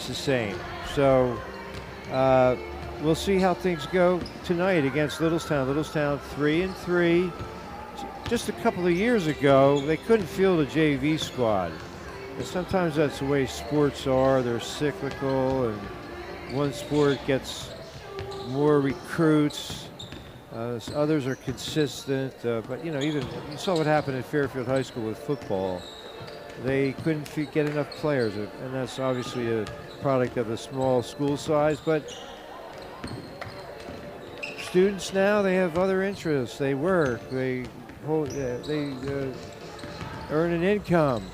much the same. So we'll see how things go tonight against Littlestown. Littlestown 3-3. Just a couple of years ago, they couldn't field a JV squad. And sometimes that's the way sports are. They're cyclical, and one sport gets more recruits. Others are consistent. But, even you saw what happened at Fairfield High School with football. They couldn't get enough players, and that's obviously a product of a small school size. But students now, they have other interests. They work. They earn an income.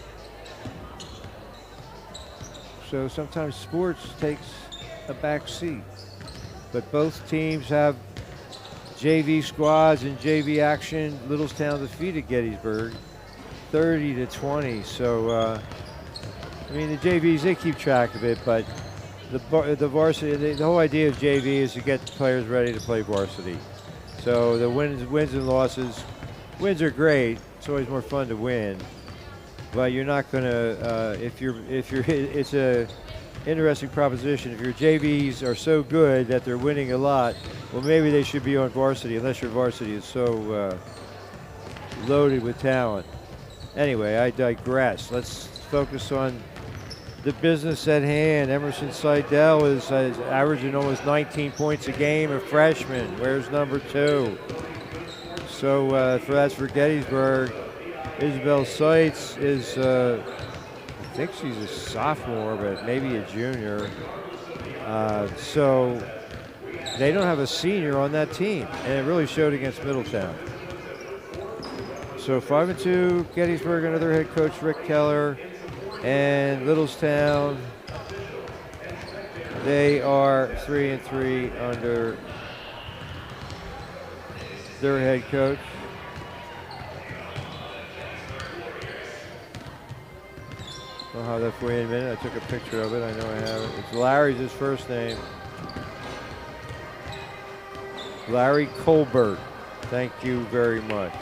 So sometimes sports takes a back seat. But both teams have JV squads and JV action. Littlestown defeated Gettysburg 30-20. So, the JVs, they keep track of it, but the varsity, the whole idea of JV is to get players ready to play varsity. So the wins and losses, wins are great. It's always more fun to win, but you're not gonna it's a interesting proposition. If your JVs are so good that they're winning a lot, well, maybe they should be on varsity, unless your varsity is so loaded with talent. Anyway, I digress. Let's focus on the business at hand. Emerson Seidel is averaging almost 19 points a game, a freshman. Where's number 2? So that's for Gettysburg. Isabel Seitz is, I think she's a sophomore, but maybe a junior. So they don't have a senior on that team, and it really showed against Middletown. So 5-2, Gettysburg under their head coach Rick Keller, and Littlestown, they are 3-3 under their head coach. I'll have that for you in a minute. I took a picture of it. I know I have it. It's Larry's his first name. Larry Colbert. Thank you very much.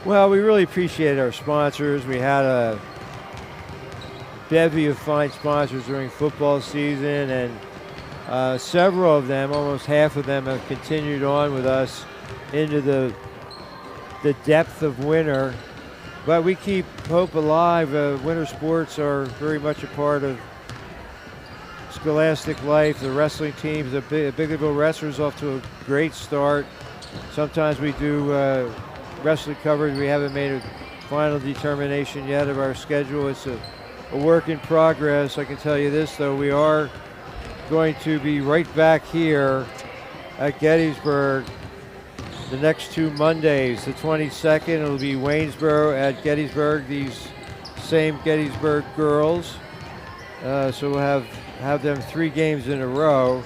Well, we really appreciate our sponsors. We had a bevy of fine sponsors during football season, and several of them, almost half of them, have continued on with us into the depth of winter. But we keep hope alive. Winter sports are very much a part of scholastic life. The wrestling teams, the Bigleyville Wrestlers, off to a great start. Sometimes we do wrestling coverage. We haven't made a final determination yet of our schedule. It's a work in progress. I can tell you this, though, we are going to be right back here at Gettysburg the next 2 Mondays. The 22nd, it'll be Waynesboro at Gettysburg, these same Gettysburg girls. So we'll have them 3 games in a row,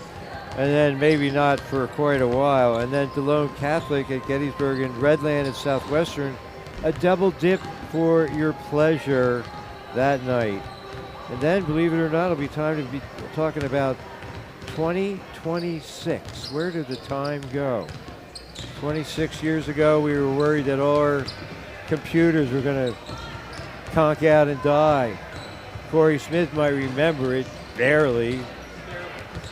and then maybe not for quite a while. And then DeLone Catholic at Gettysburg and Redland at Southwestern, a double dip for your pleasure that night. And then, believe it or not, it'll be time to be talking about 2026. Where did the time go? 26 years ago, we were worried that all our computers were going to conk out and die. Corey Smith might remember it, barely,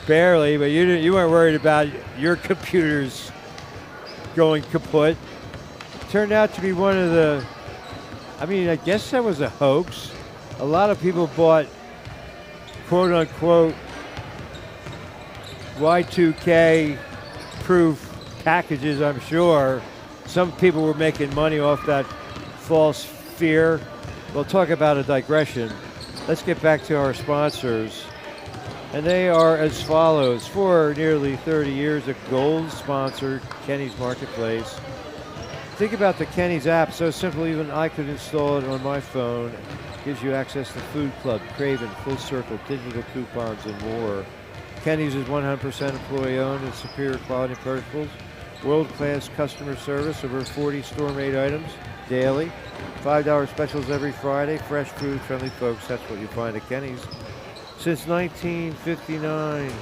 but you weren't worried about your computers going kaput. Turned out to be one of the, I guess that was a hoax. A lot of people bought quote-unquote Y2K proof packages, I'm sure. Some people were making money off that false fear. We'll talk about a digression. Let's get back to our sponsors. And they are as follows. For nearly 30 years, a gold sponsor, Kennie's Marketplace. Think about the Kennie's app. So simple, even I could install it on my phone. Gives you access to Food Club, Craven, Full Circle, digital coupons, and more. Kennie's is 100% employee-owned and superior quality perishables. World-class customer service, over 40 store-made items daily. $5 specials every Friday. Fresh food, friendly folks. That's what you find at Kennie's. Since 1959,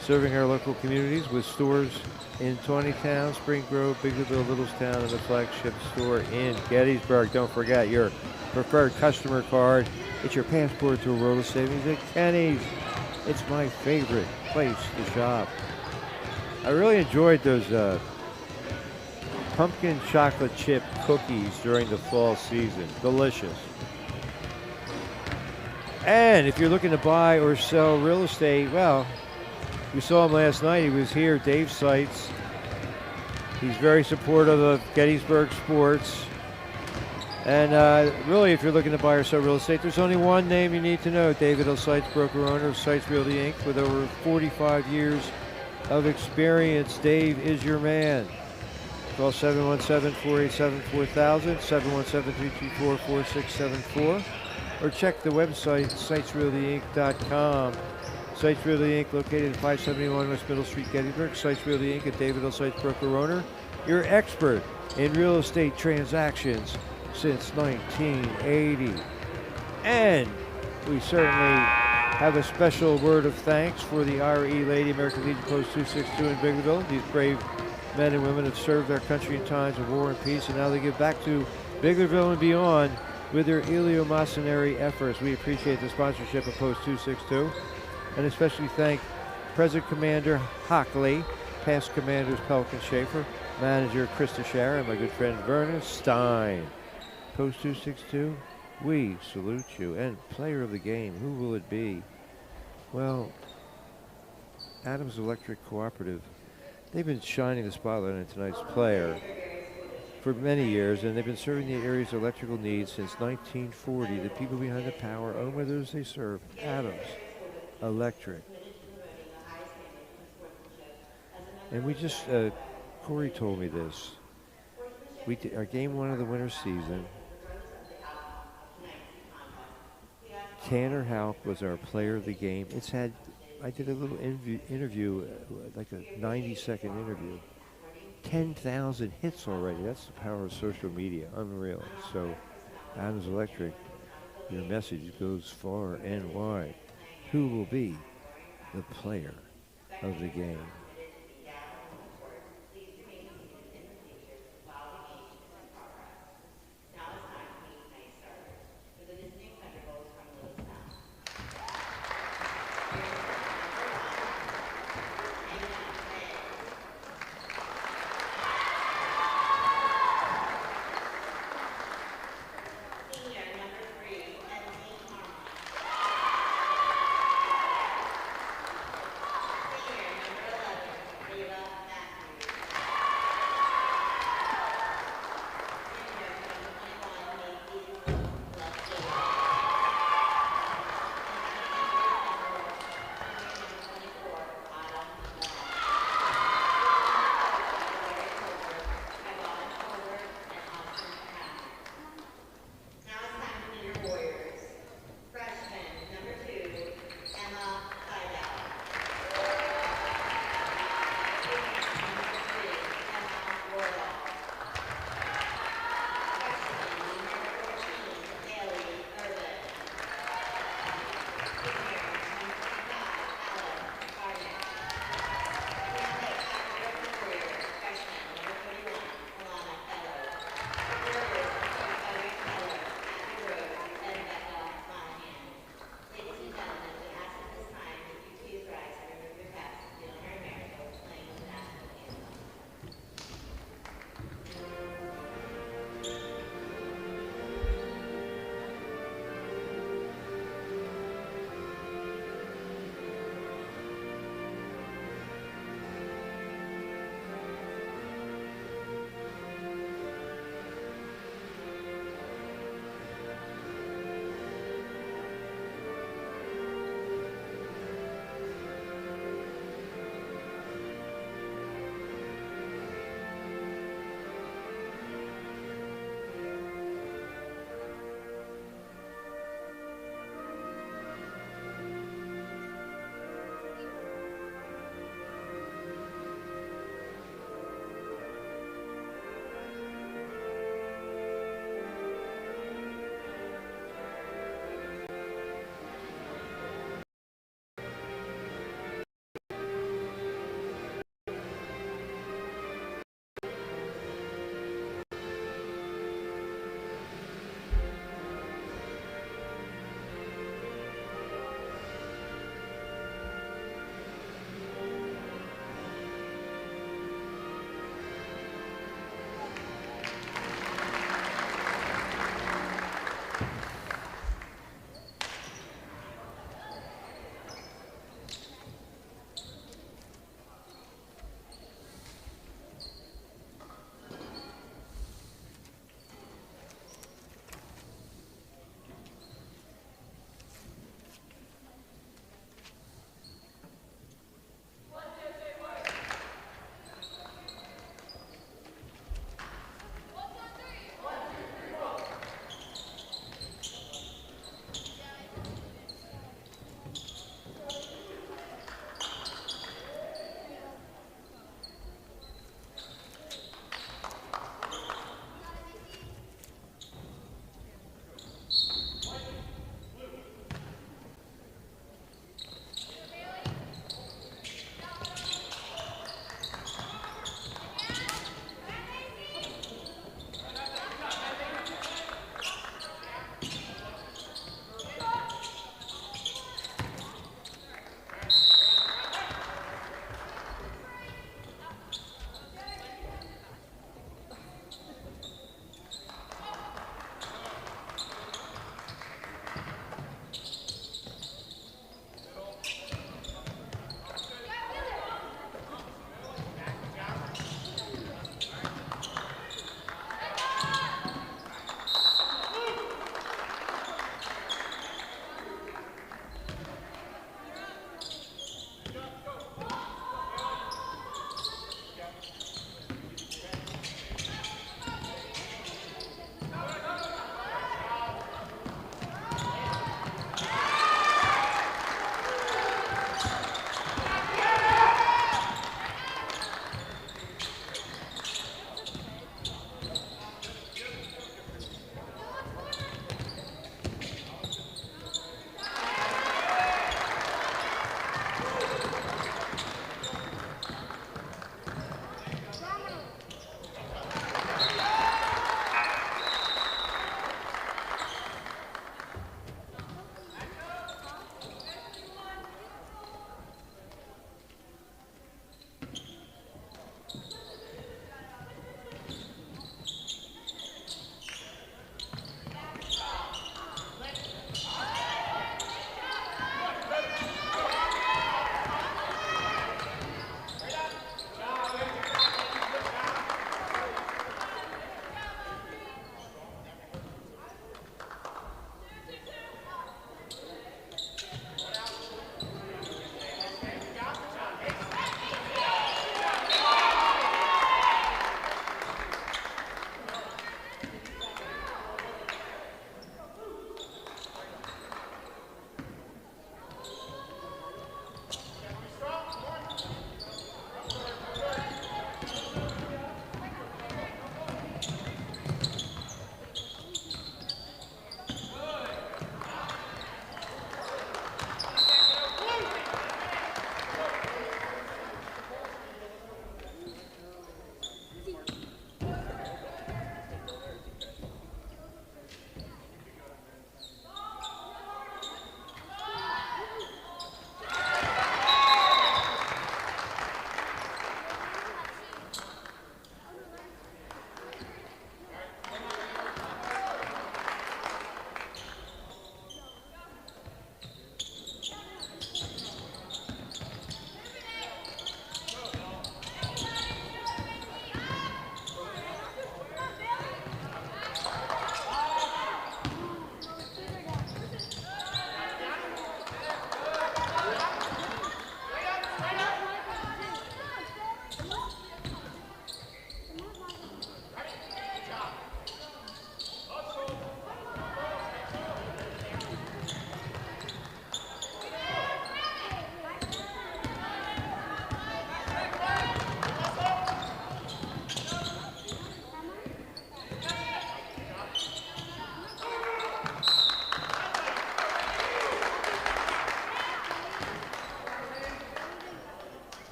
serving our local communities with stores in 20 towns, Spring Grove, Bigleyville, Littlestown, and the flagship store in Gettysburg. Don't forget, your preferred customer card. It's your passport to a world of savings at Kenny's. It's my favorite place to shop. I really enjoyed those pumpkin chocolate chip cookies during the fall season. Delicious. And if you're looking to buy or sell real estate, well, we saw him last night. He was here, Dave Seitz. He's very supportive of Gettysburg sports. And really, if you're looking to buy or sell real estate, there's only one name you need to know. David L. Seitz, broker owner of Seitz Realty Inc. with over 45 years of experience. Dave is your man. Call 717-487-4000, 717-324-4674, or check the website, SeitsRealtyInc.com. Seitz Realty Inc., located at 571 West Middle Street, Gettysburg. Seitz Realty Inc. at David L. Seitz, broker owner. Your expert in real estate transactions since 1980. And we certainly have a special word of thanks for the RE Lady, American Legion Post 262 in Biglerville. These brave men and women have served their country in times of war and peace, and now they give back to Biglerville and beyond with their eleemosynary efforts. We appreciate the sponsorship of Post 262, and especially thank Present Commander Hockley, past commanders Pelican Schaefer, manager Krista Shara, and my good friend Vernon Stein. Post 262, we salute you. And player of the game, who will it be? Well, Adams Electric Cooperative. They've been shining the spotlight on tonight's player for many years, and they've been serving the area's electrical needs since 1940. The people behind the power own where those they serve. Adams Electric. And we just, Corey told me this. Our game one of the winter season, Tanner Houck was our player of the game. I did a little interview, like a 90-second interview. 10,000 hits already. That's the power of social media. Unreal. So, Adams Electric, your message goes far and wide. Who will be the player of the game?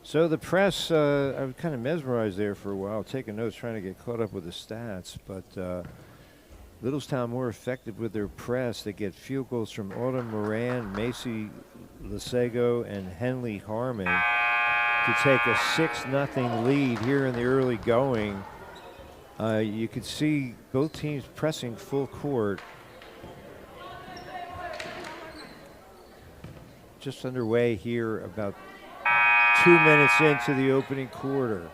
So the press, I was kind of mesmerized there for a while, taking notes, trying to get caught up with the stats. But Littlestown more effective with their press. They get field goals from Autumn Moran, Macy Lisego, and Henley Harmon to take a 6-0 lead here in the early going. You could see both teams pressing full court. Just underway here, about 2 minutes into the opening quarter.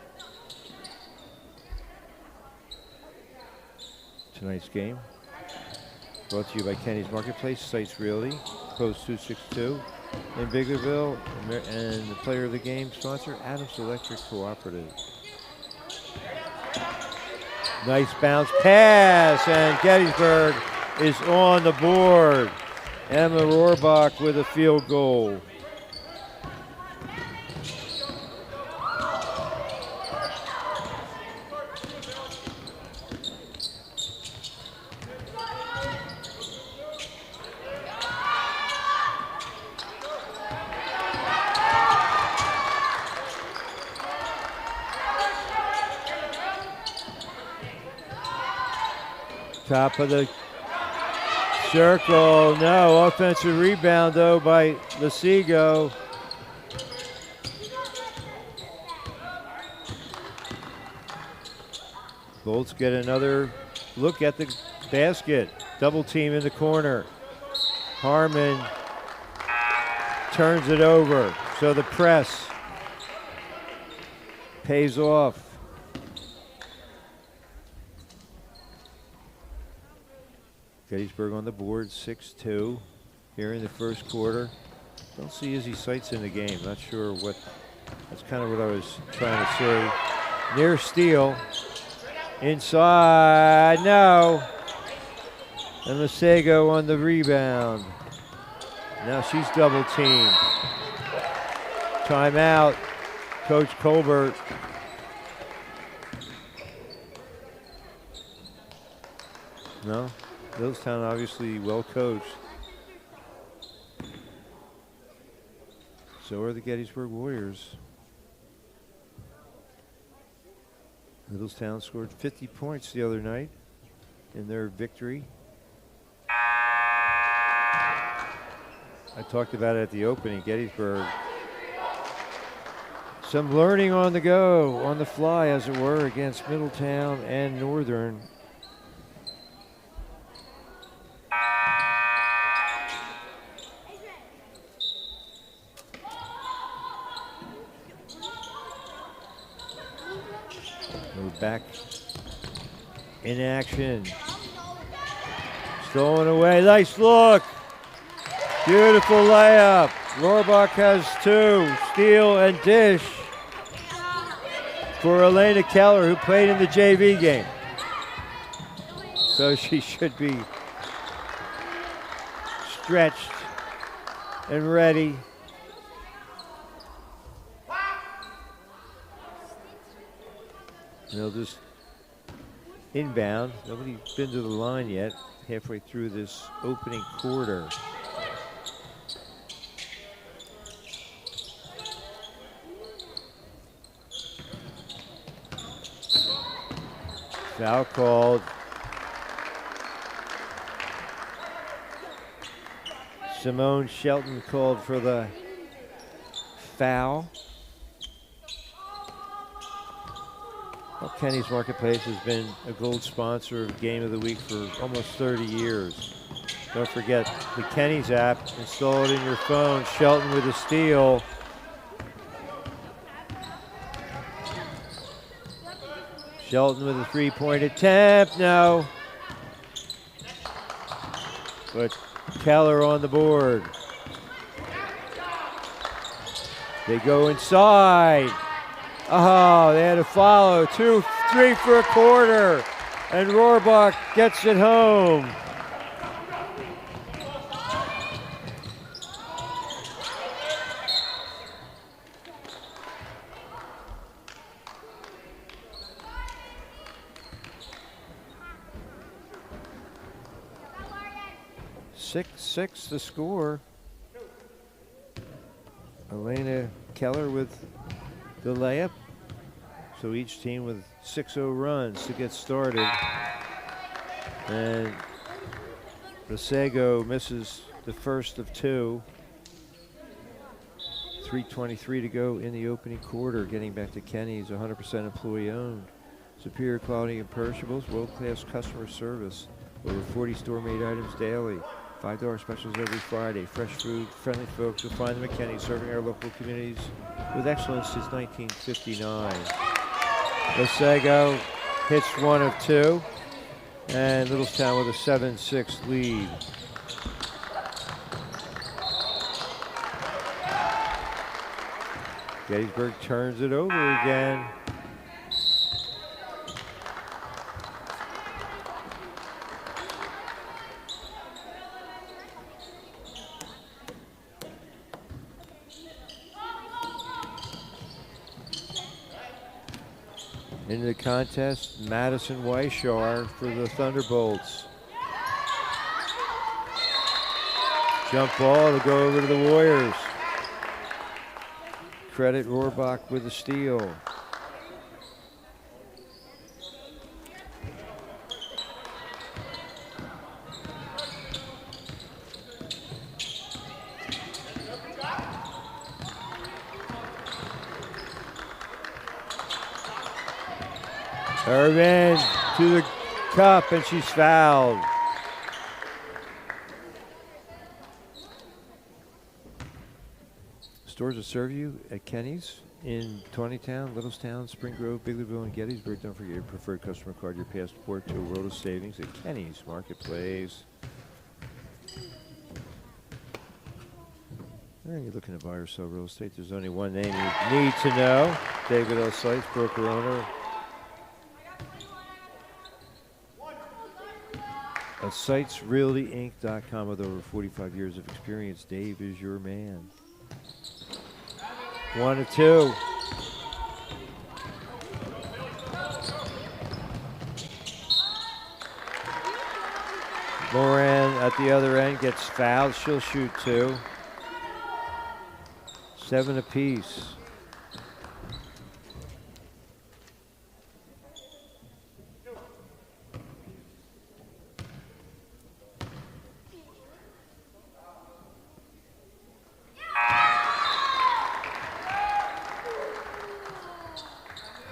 Tonight's game brought to you by Kenny's Marketplace, Sites Realty, Post 262 in Biggerville, and the player of the game sponsor, Adams Electric Cooperative. Nice bounce pass, and Gettysburg is on the board. Emma Rohrbach with a field goal. Top of the circle, no. Offensive rebound, though, by Lisego. Bolts get another look at the basket. Double team in the corner. Harmon turns it over, so the press pays off. Gettysburg on the board, 6-2 here in the first quarter. Don't see Izzy Sights in the game. Not sure what, that's kind of what I was trying to say. Near steal. Inside, no. And Lisego on the rebound. Now she's double teamed. Timeout, Coach Colbert. No? Littlestown obviously well coached. So are the Gettysburg Warriors. Littlestown scored 50 points the other night in their victory. I talked about it at the opening, Gettysburg. Some learning on the go, on the fly as it were, against Middletown and Northern. Back in action. Stolen away. Nice look. Beautiful layup. Rohrbach has two. Steal and dish for Elena Keller, who played in the JV game. So she should be stretched and ready. They'll just inbound. Nobody's been to the line yet, halfway through this opening quarter. Foul called. Simone Shelton called for the foul. Well, Kenny's Marketplace has been a gold sponsor of Game of the Week for almost 30 years. Don't forget the Kenny's app. Install it in your phone. Shelton with a steal. Shelton with a three-point attempt. No. But Keller on the board. They go inside. Oh, they had to follow. 2-3 for a quarter. And Rohrbach gets it home. Six the score. Elena Keller with the layup. So each team with 6-0 runs to get started. And Rasego misses the first of two. 3:23 to go in the opening quarter. Getting back to Kenny's 100% employee owned. Superior quality imperishables, world-class customer service. Over 40 store-made items daily. $5 specials every Friday. Fresh food, friendly folks. You'll find them at Kenny's, serving our local communities with excellence since 1959. Rasego hits one of two. And Littlestown with a 7-6 lead. Gettysburg turns it over again. Into the contest, Madison Weishar for the Thunderbolts. Jump ball to go over to the Warriors. Credit Rohrbach with the steal. Irvin to the cup, and she's fouled. Stores will serve you at Kenny's in Tawnytown, Littlestown, Spring Grove, Bigleyville, and Gettysburg. Don't forget your preferred customer card, your passport to a world of savings at Kenny's Marketplace. Are you looking to buy or sell real estate? There's only one name you need to know. David L. Seitz, broker owner at SeitsRealtyInc.com. With over 45 years of experience, Dave is your man. 1 of 2. Moran at the other end gets fouled. She'll shoot 2. 7 apiece.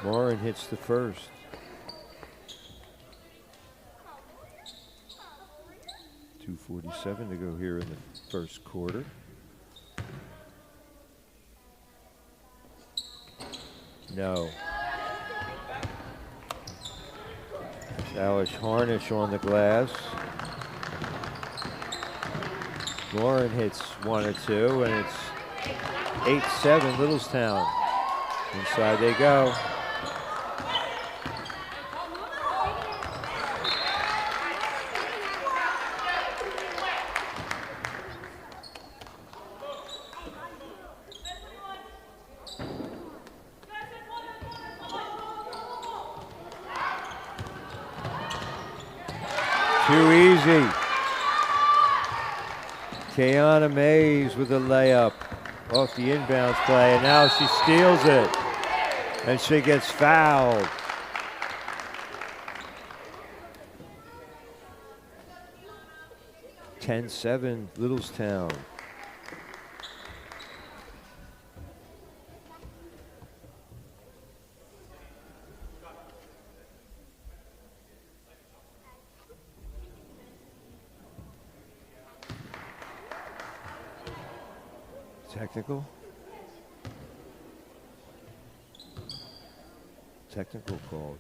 Moran hits the first. .247 to go here in the first quarter. No. Alice Harnish on the glass. Moran hits 1 or 2, and it's 8-7 Littlestown. Inside they go. Too easy. Kayana Mays with a layup off the inbounds play, and now she steals it, and she gets fouled. .10-7 Littlestown. Technical? Technical call.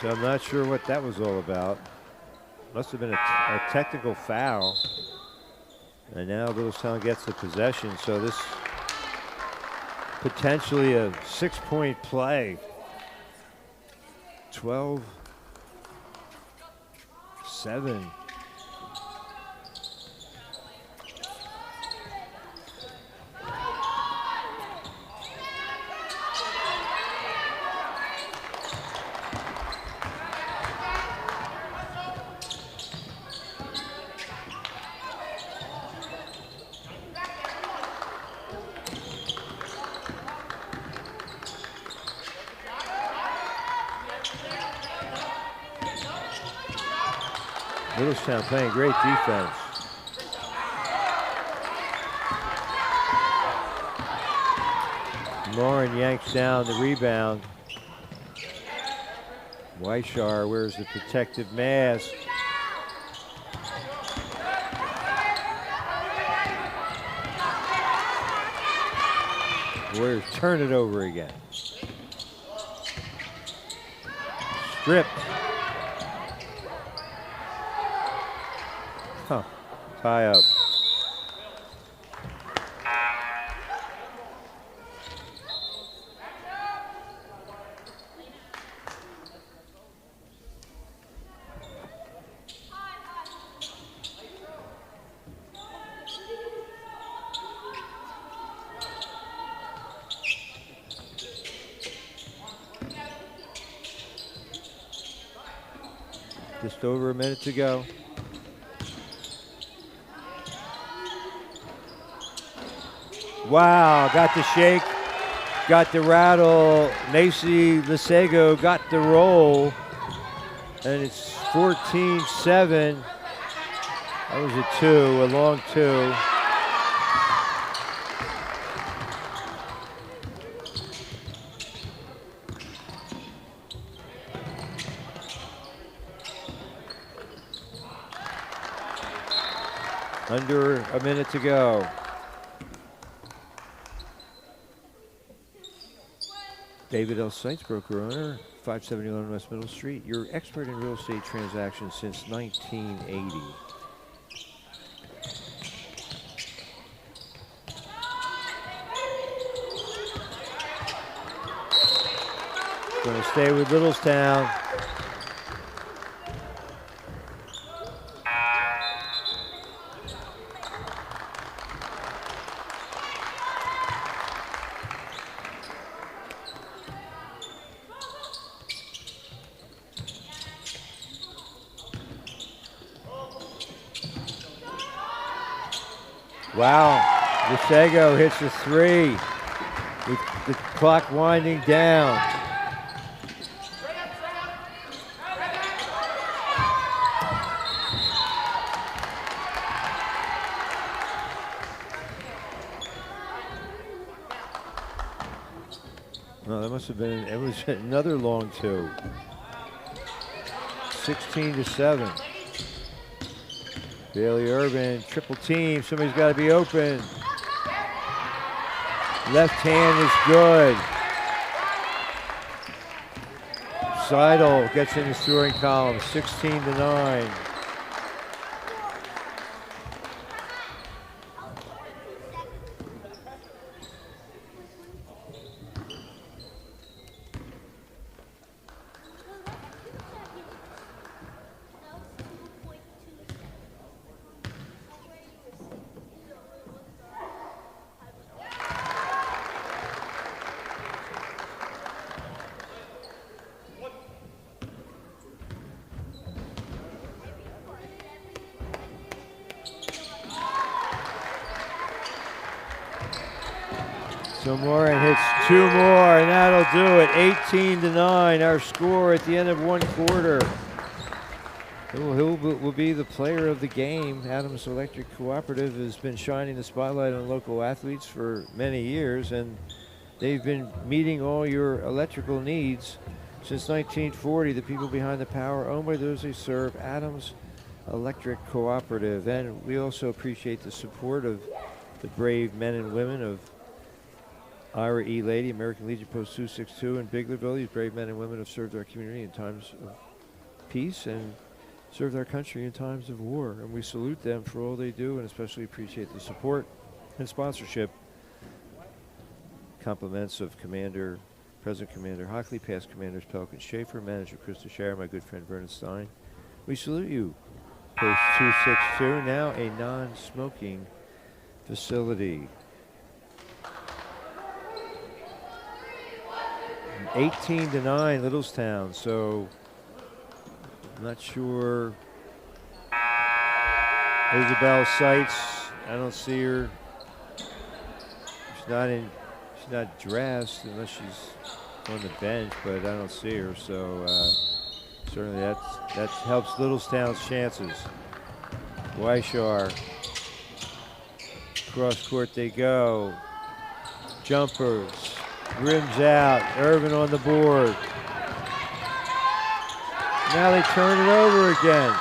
So I'm not sure what that was all about. Must have been a technical foul. And now Littlestown gets the possession, so this potentially a 6-point play. 12-7 7. Littlestown playing great defense. Lauren yanks down the rebound. Weishar wears the protective mask. Warriors turn it over again. Stripped. Huh. Tie up. Just over a minute to go. Wow, got the shake, got the rattle. Macy Lisego got the roll, and it's 14-7. That was a long two. Under a minute to go. David L. Sites, broker owner, 571 West Middle Street. Your expert in real estate transactions since 1980. Going to stay with Littlestown. Wow, Lisego hits the 3 with the clock winding down. No, that must have been, it was another long two. 16-7. Bailey Urban, triple team, somebody's got to be open. Left hand is good. Seidel gets in the scoring column, 16-9. So Moran hits 2 more, and that'll do it. 18-9, our score at the end of one quarter. He will be the player of the game. Adams Electric Cooperative has been shining the spotlight on local athletes for many years, and they've been meeting all your electrical needs since 1940. The people behind the power, owned by those they serve, Adams Electric Cooperative. And we also appreciate the support of the brave men and women of Ira E. Lady, American Legion Post 262 in Biglerville. These brave men and women have served our community in times of peace and served our country in times of war. And we salute them for all they do and especially appreciate the support and sponsorship. Compliments of Present Commander Hockley, past Commanders Pelican Schaefer, Manager Krista Shire, my good friend Vernon Stein. We salute you, Post 262, now a non-smoking facility. 18-9 Littlestown, so I'm not sure. Isabel Seitz, I don't see her. She's not dressed unless she's on the bench, but I don't see her, so certainly that helps Littlestown's chances. Weishar, cross court they go. Jumpers, rims out, Irvin on the board. Now they turn it over again.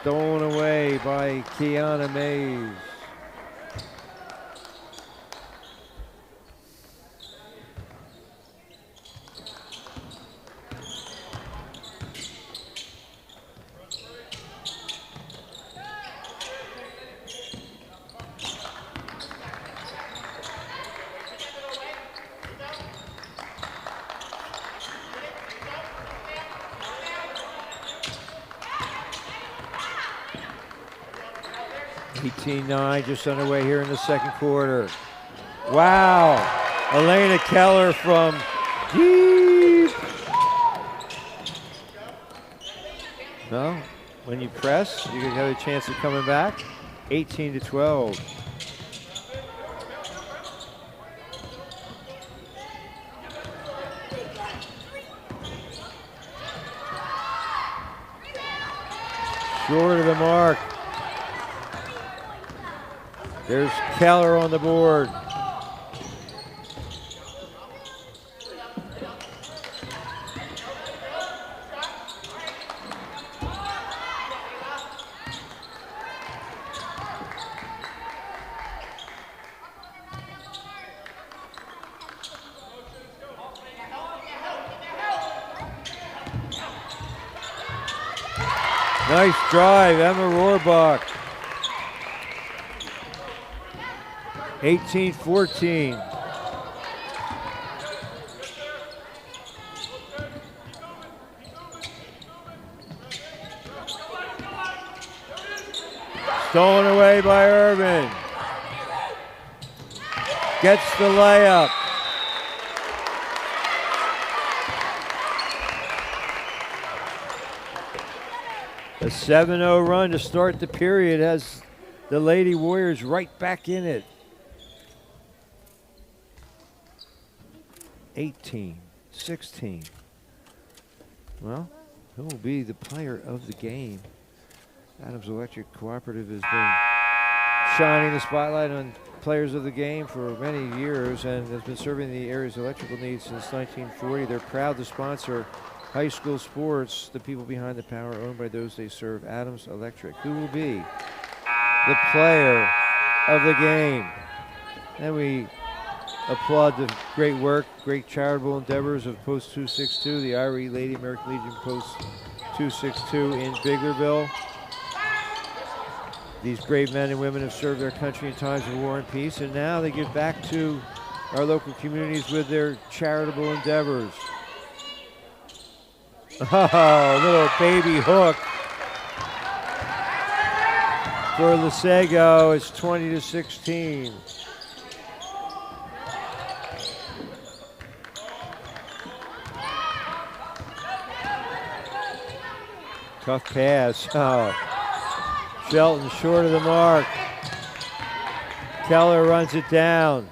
Stolen away by Kiana Mays. Just underway here in the second quarter. Wow. Elena Keller from deep. No, when you press, you have a chance of coming back. 18-12. Short of the mark. There's Keller on the board. Nice drive, Emma Rohrbach. 18-14. Stolen away by Irvin. Gets the layup. A 7-0 run to start the period has the Lady Warriors right back in it. 18-16. Well, who will be the player of the game? Adams Electric Cooperative has been shining the spotlight on players of the game for many years and has been serving the area's electrical needs since 1940. They're proud to sponsor high school sports, the people behind the power owned by those they serve. Adams Electric. Who will be the player of the game? And we applaud the great work, great charitable endeavors of Post 262, the IRE Lady American Legion Post 262 in Biglerville. These brave men and women have served their country in times of war and peace, and now they give back to our local communities with their charitable endeavors. Oh, little baby hook for Lisego. It's 20-16. Tough pass. Oh. Shelton short of the mark. Keller runs it down.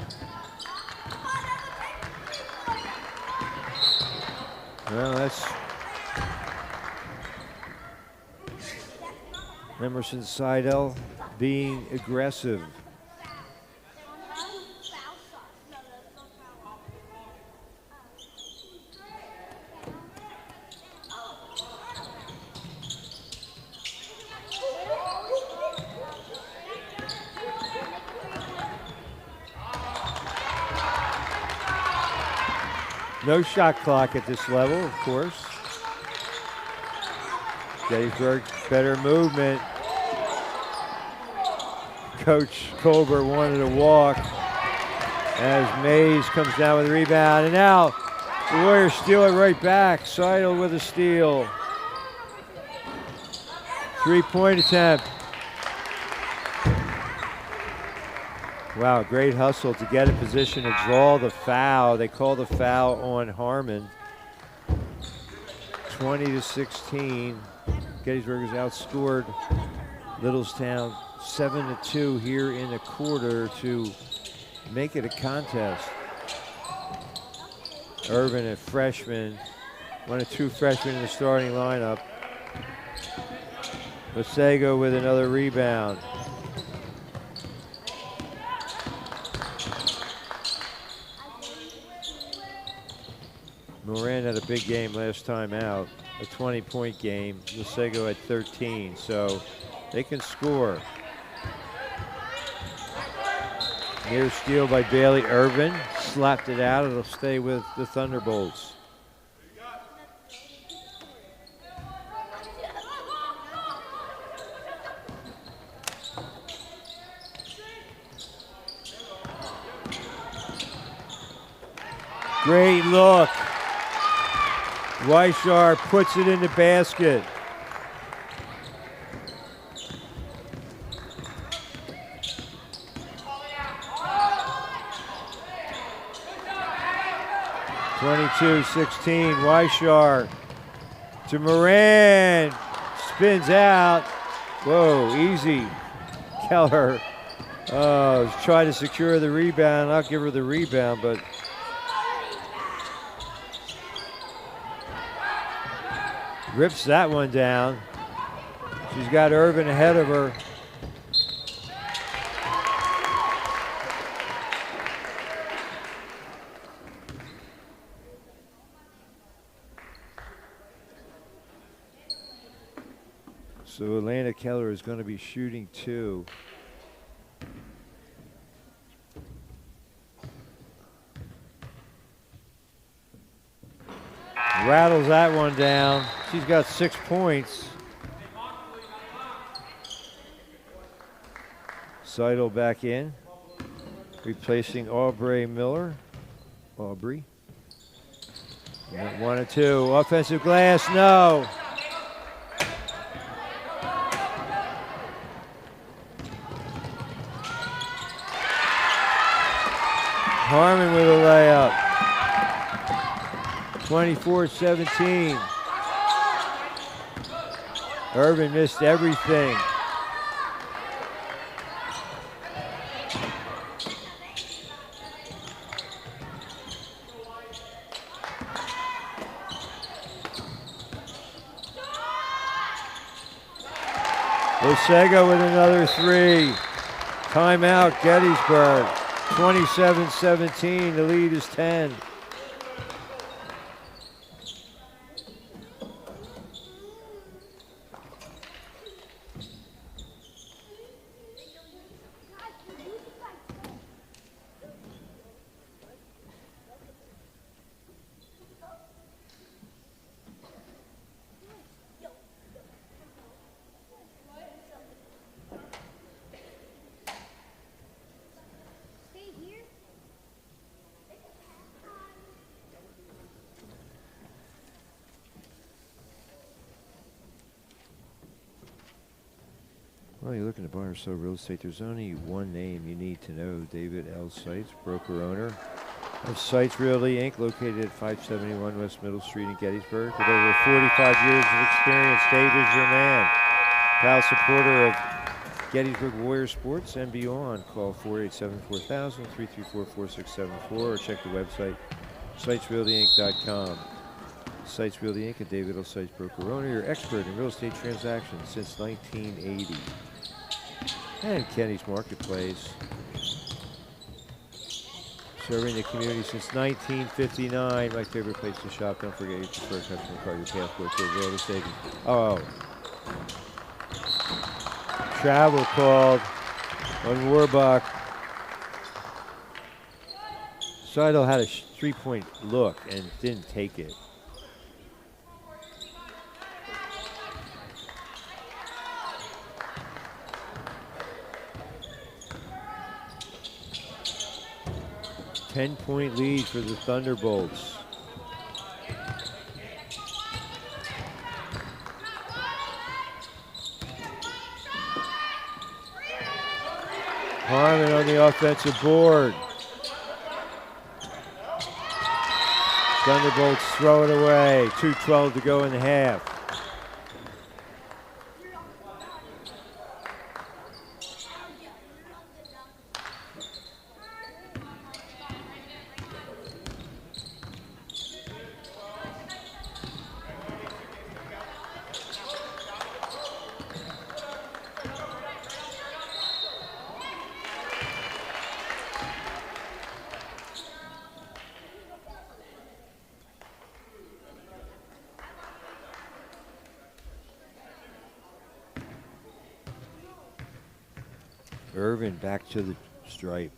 Well, that's Emerson Seidel being aggressive. No shot clock at this level, of course. Gettysburg, better movement. Coach Colbert wanted to walk as Mays comes down with a rebound. And now the Warriors steal it right back. Seidel with a steal. Three-point attempt. Wow, great hustle to get in position to draw the foul. They call the foul on Harmon. 20-16. Gettysburg has outscored Littlestown 7-2 here in the quarter to make it a contest. Irvin, a freshman, one of two freshmen in the starting lineup. Masego with another rebound. Moran had a big game last time out, a 20-point game. Masego had 13, so they can score. Near steal by Bailey. Irvin slapped it out. It'll stay with the Thunderbolts. Great look. Weishar puts it in the basket. (22-16). Weishar to Moran. Spins out. Whoa, easy. Keller tried to secure the rebound. I'll give her the rebound, but rips that one down. She's got Irvin ahead of her. So Atlanta Keller is going to be shooting two. Rattles that one down. She's got 6 points. Seidel back in, replacing Aubrey Miller. Aubrey. 1 and 2. Offensive glass, no. Harmon with a layup. 24-17. Irvin missed everything. Osega with another three. Timeout, Gettysburg. 27-17, the lead is 10. Well, you're looking to buy or sell real estate. There's only one name you need to know. David L. Seitz, broker owner of Seitz Realty, Inc., located at 571 West Middle Street in Gettysburg. With over 45 years of experience, David's your man. Proud supporter of Gettysburg Warrior Sports and beyond. Call 487-4000, 334-4674, or check the website, SeitsRealtyInc.com. Seitz Realty Inc. and David L. Seitz, broker owner, your expert in real estate transactions since 1980. And Kenny's Marketplace, serving the community since 1959. My favorite place to shop. Don't forget your preferred customer card, your passport, your real estate. Oh. Travel called on Warbach. Seidel had a three-point look and didn't take it. Ten-point lead for the Thunderbolts. Harmon on the offensive board. Thunderbolts throw it away. 2:12 to go in the half. Irvin back to the stripe.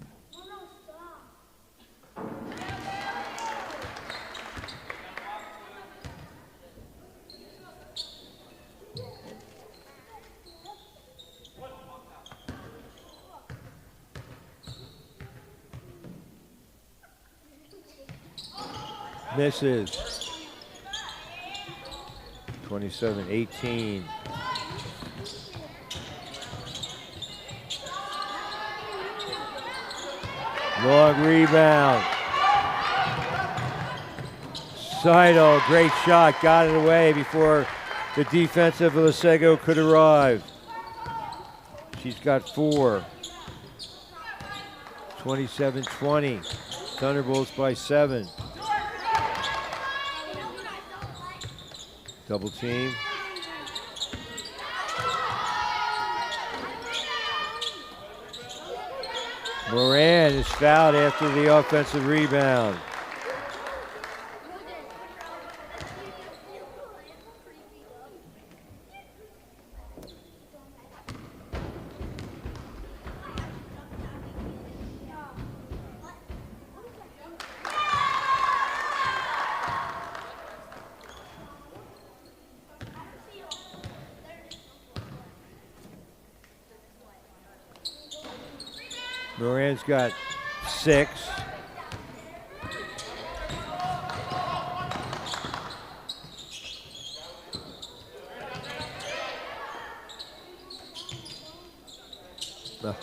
Misses. 27-18. Long rebound. Seidel, great shot, got it away before the defense of Lisego could arrive. She's got 4. 27-20. Thunderbolts by 7. Double team. Moran is fouled after the offensive rebound. Moran's got 6. No.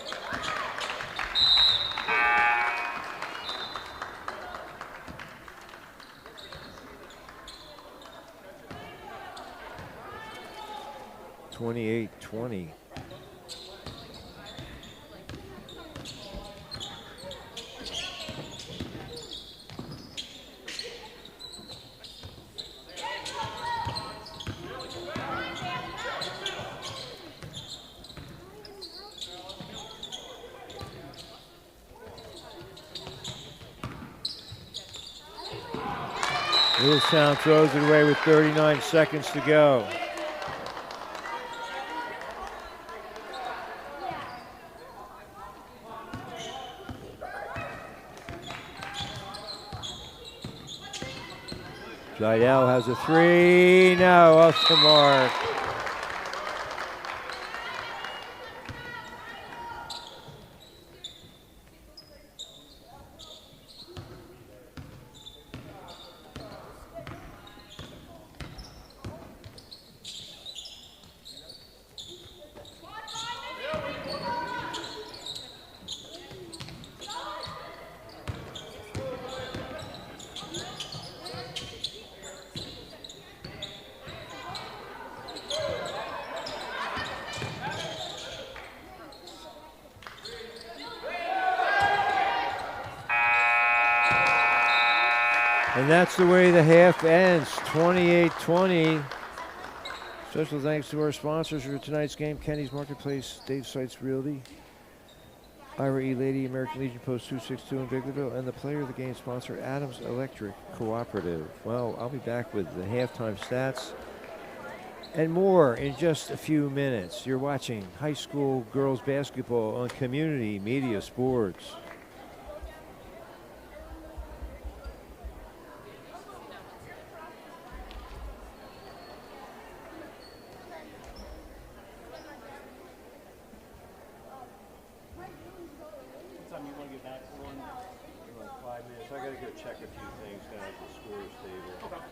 $28-20. Littlestown throws it away with 39 seconds to go. Seidel has a 3. No, off the mark. And that's the way the half ends, 28-20. Special thanks to our sponsors for tonight's game, Kenny's Marketplace, Dave Seitz Realty, Ira E. Lady, American Legion Post 262 in Biglerville, and the player of the game sponsor, Adams Electric Cooperative. Well, I'll be back with the halftime stats and more in just a few minutes. You're watching high school girls basketball on Community Media Sports. Check a few things down at the scores table. Okay.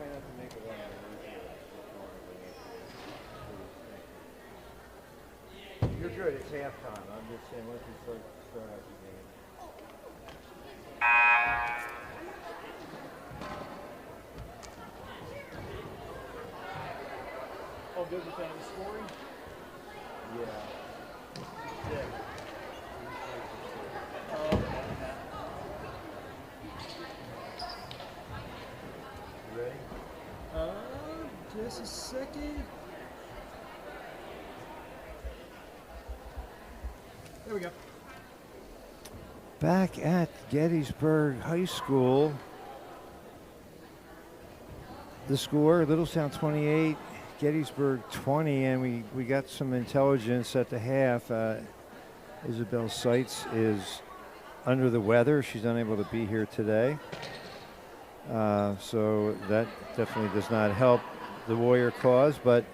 try not to make a lot of noise here. You're good. It's halftime. I'm just saying once we start out the game. Oh, good with the scoring? Yeah. You ready? Just a second. There we go. Back at Gettysburg High School. The score, Littlestown 28, Gettysburg 20, and we got some intelligence at the half. Isabel Seitz is under the weather. She's unable to be here today. So that definitely does not help the Warrior cause, but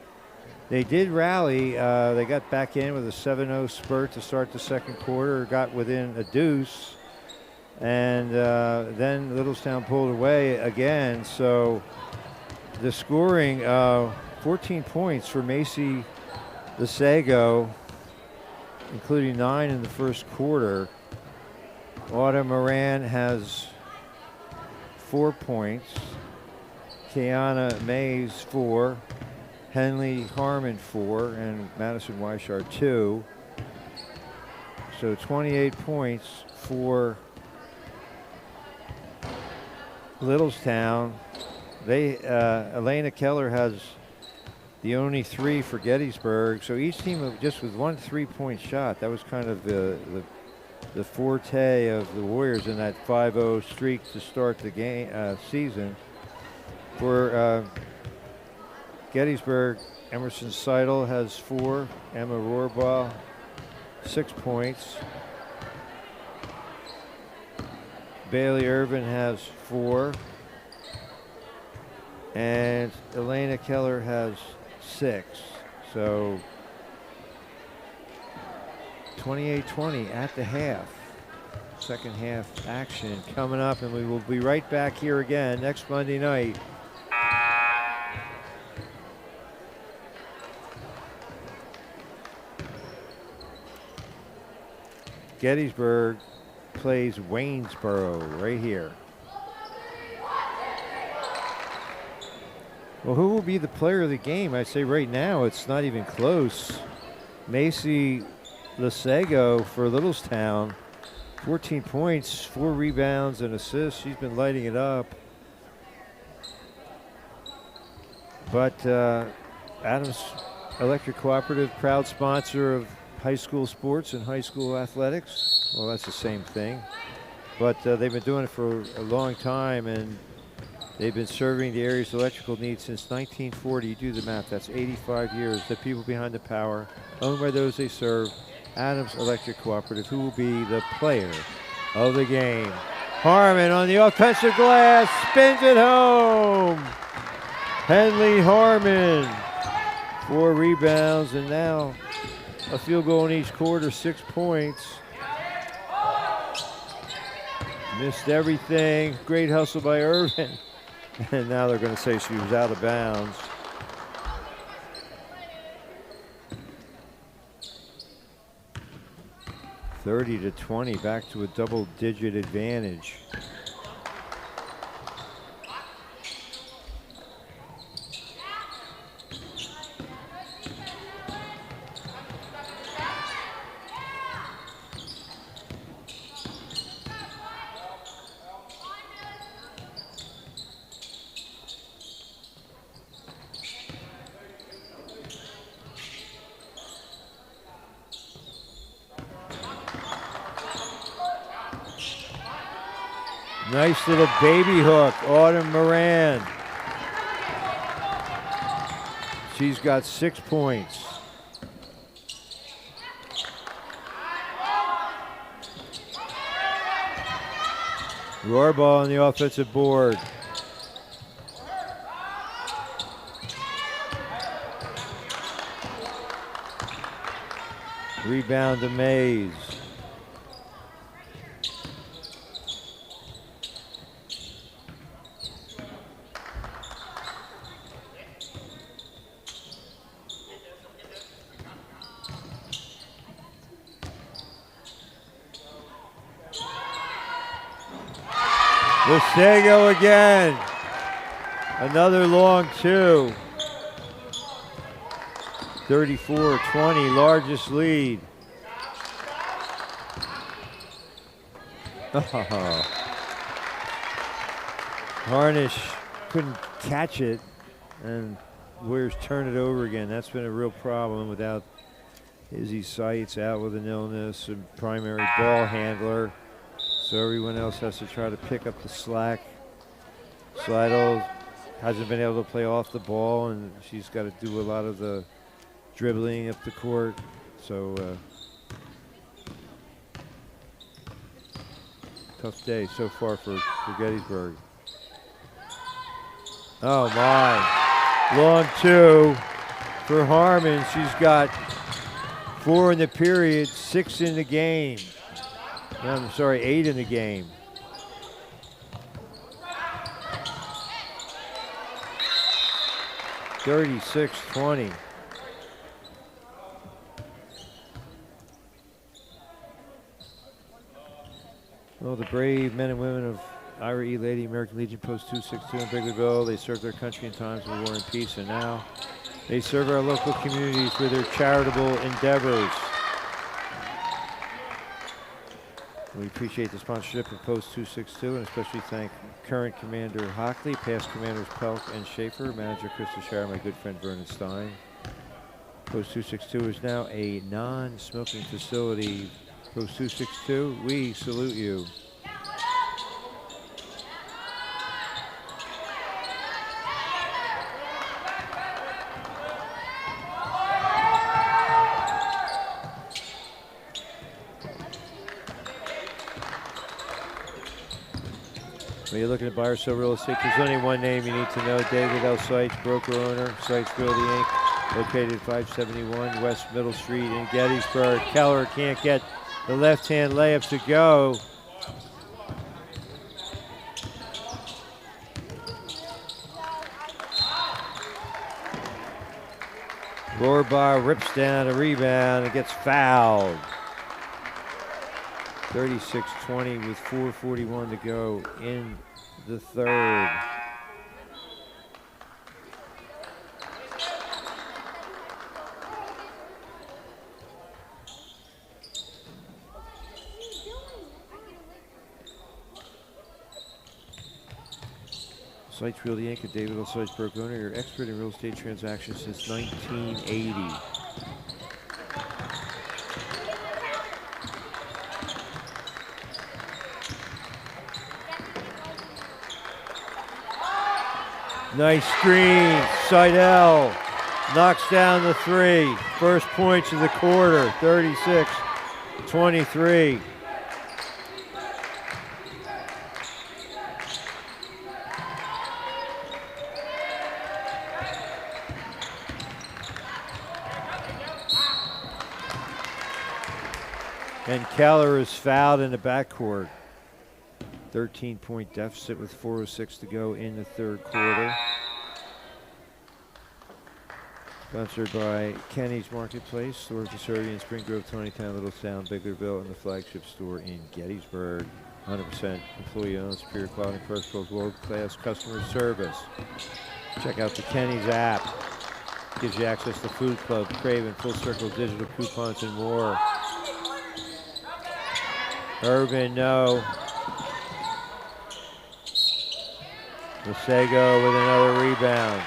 they did rally. They got back in with a 7-0 spurt to start the second quarter, got within a deuce, and then Littlestown pulled away again. So the scoring, 14 points for Macy Lisago, including 9 in the first quarter. Autumn Moran has 4 points. Kiana Mays 4. Henley Harmon 4. And Madison Weishart 2. So 28 points for Littlestown. Elena Keller has the only 3 for Gettysburg. So each team just with 1 3-point shot. That was kind of the forte of the Warriors in that 5-0 streak to start the game season. For Gettysburg, Emerson Seidel has 4. Emma Rohrbaugh, 6 points. Bailey Irvin has 4. And Elena Keller has 6. So 28-20 at the half. Second half action coming up, and we will be right back here again next Monday night. Gettysburg plays Waynesboro right here. Well, who will be the player of the game? I say right now it's not even close. Macy Lisago for Littlestown, 14 points, 4 rebounds and assists. She's been lighting it up. But Adams Electric Cooperative, proud sponsor of high school sports and high school athletics. Well, that's the same thing. But they've been doing it for a long time, and they've been serving the area's electrical needs since 1940. You do the math, that's 85 years. The people behind the power, owned by those they serve. Adams Electric Cooperative, who will be the player of the game. Harmon on the offensive glass, spins it home. Henley Harmon, 4 rebounds, and now a field goal in each quarter, 6 points. Missed everything. Great hustle by Irvin. And now they're going to say she was out of bounds. (30-20), back to a double-digit advantage. Nice little baby hook, Autumn Moran. She's got 6 points. Rohrbaugh on the offensive board. Rebound to Mays. Listego again. Another long two. 34-20, largest lead. Harnish couldn't catch it, and Warriors turn it over again. That's been a real problem without Izzy Seitz out with an illness and primary ball handler. So everyone else has to try to pick up the slack. Slidell hasn't been able to play off the ball, and she's got to do a lot of the dribbling up the court. So tough day so far for Gettysburg. Oh my, long two for Harmon. She's got 4 in the period, 6 in the game. I'm sorry, 8 in the game. (36-20). Well, the brave men and women of Ira E. Lady American Legion Post 262 in Biglerville, they served their country in times of war and peace, and now they serve our local communities with their charitable endeavors. We appreciate the sponsorship of Post 262 and especially thank current Commander Hockley, past Commanders Pelk and Schaefer, Manager Krista Shire, my good friend Vernon Stein. Post 262 is now a non-smoking facility. Post 262, we salute you. When you're looking to buy or sell real estate, there's only one name you need to know. David L. Seitz, broker owner, Seitz Realty Inc., located at 571 West Middle Street in Gettysburg. Keller can't get the left-hand layup to go. Rohrbaugh rips down a rebound and gets fouled. 36-20 with 4:41 to go in the third. Seitz Realty Inc. and David L. Seitz, broker owner, your expert in real estate transactions since 1980. Nice screen. Seidel knocks down the three. First points of the quarter, 36-23. And Keller is fouled in the backcourt. 13-point deficit with 4:06 to go in the third quarter. Sponsored by Kenny's Marketplace, stores to serve you in Spring Grove, Tonytown, Littlestown, Biglerville, and the flagship store in Gettysburg. 100% employee-owned, superior quality, first world-class customer service. Check out the Kenny's app. Gives you access to Food Club, Craven, Full Circle, digital coupons, and more. Urban, no. Listego with another rebound.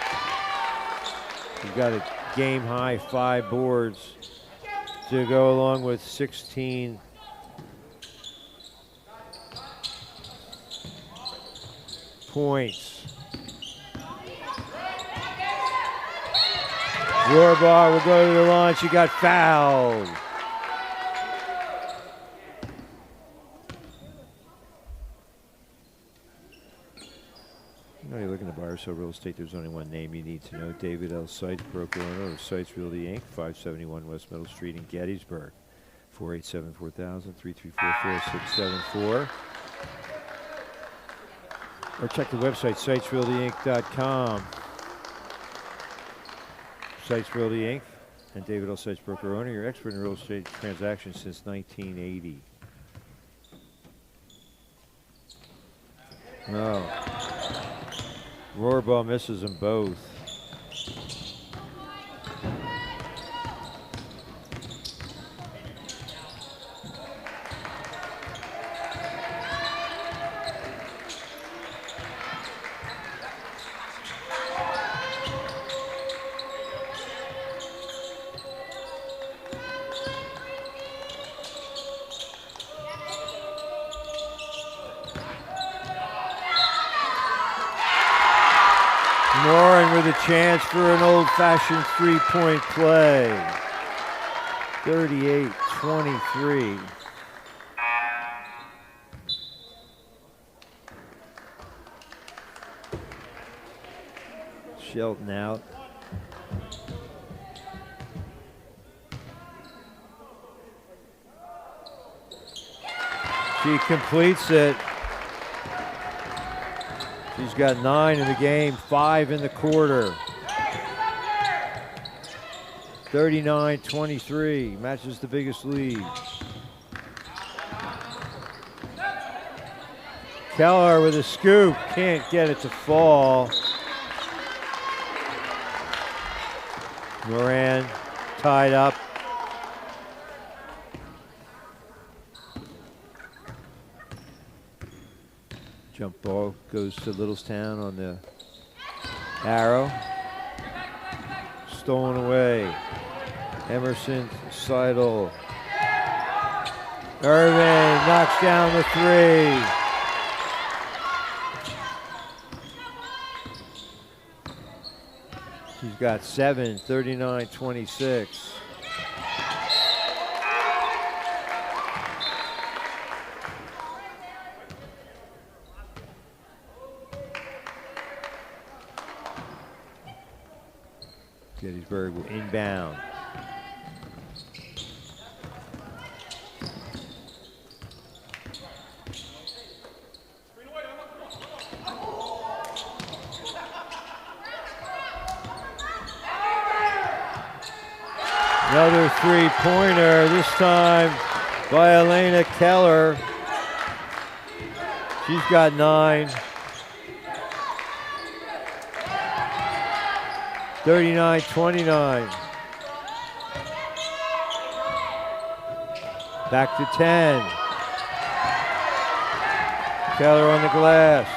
He's got a game-high 5 boards to go along with 16 points. Rohrbaugh will go to the line. She got fouled. You're looking to buy or sell real estate, there's only one name you need to know. David L. Seitz, broker owner of Seitz Realty Inc., 571 West Middle Street in Gettysburg. 487-4000, 334-4674. Or check the website, SeitsRealtyInc.com. Seitz Realty Inc. and David L. Seitz, broker owner, your expert in real estate transactions since 1980. No. Rohrball misses them both. Morin with a chance for an old-fashioned three-point play. 38-23. Shelton out. She completes it. She's got 9 in the game, 5 in the quarter. 39-23, matches the biggest lead. Keller with a scoop, can't get it to fall. Moran tied up. Jump ball goes to Littlestown on the arrow. Stolen away. Emerson, Seidel. Irving knocks down the three. She's got 7, 39-26. Gettysburg will inbound. Another three-pointer, this time by Elena Keller. She's got 9. 39-29. Back to 10. Keller on the glass.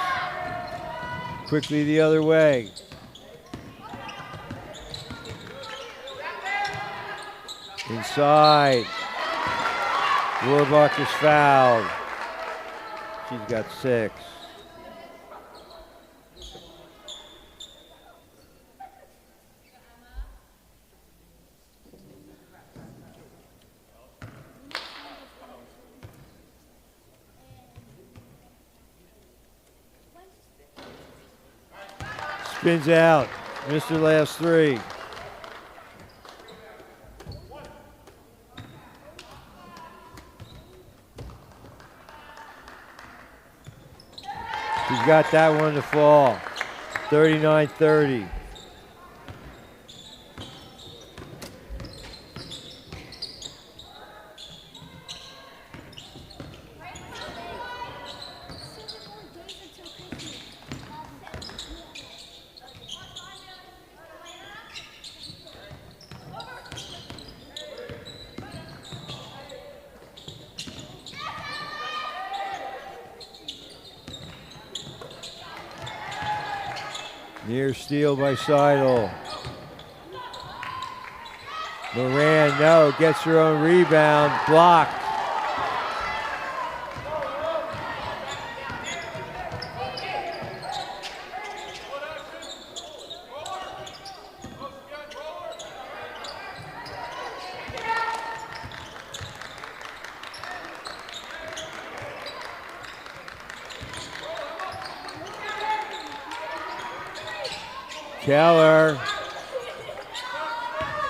Quickly the other way. Inside. Rohrbach is fouled. She's got 6. Spins out. Missed her last 3. She's got that one to fall. 39-30. Near steal by Seidel. Moran, no, gets her own rebound, blocked. Keller.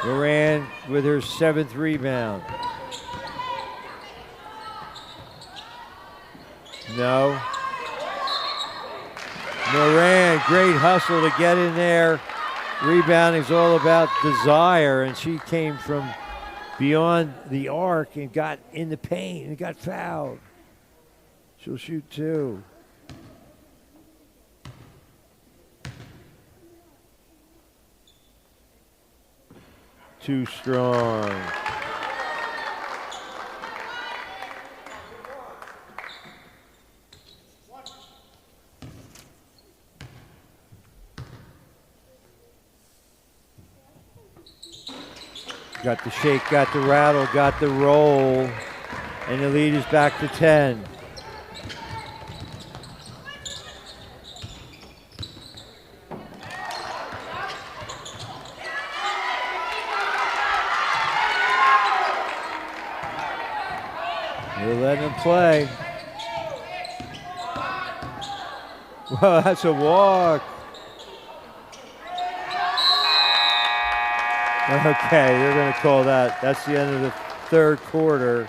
Moran with her 7th rebound. No. Moran, great hustle to get in there. Rebounding is all about desire, and she came from beyond the arc and got in the paint and got fouled. She'll shoot 2. too strong. Got the shake, got the rattle, got the roll, and the lead is back to 10. We're letting him play. Well, that's a walk. Okay, they're going to call that. That's the end of the third quarter.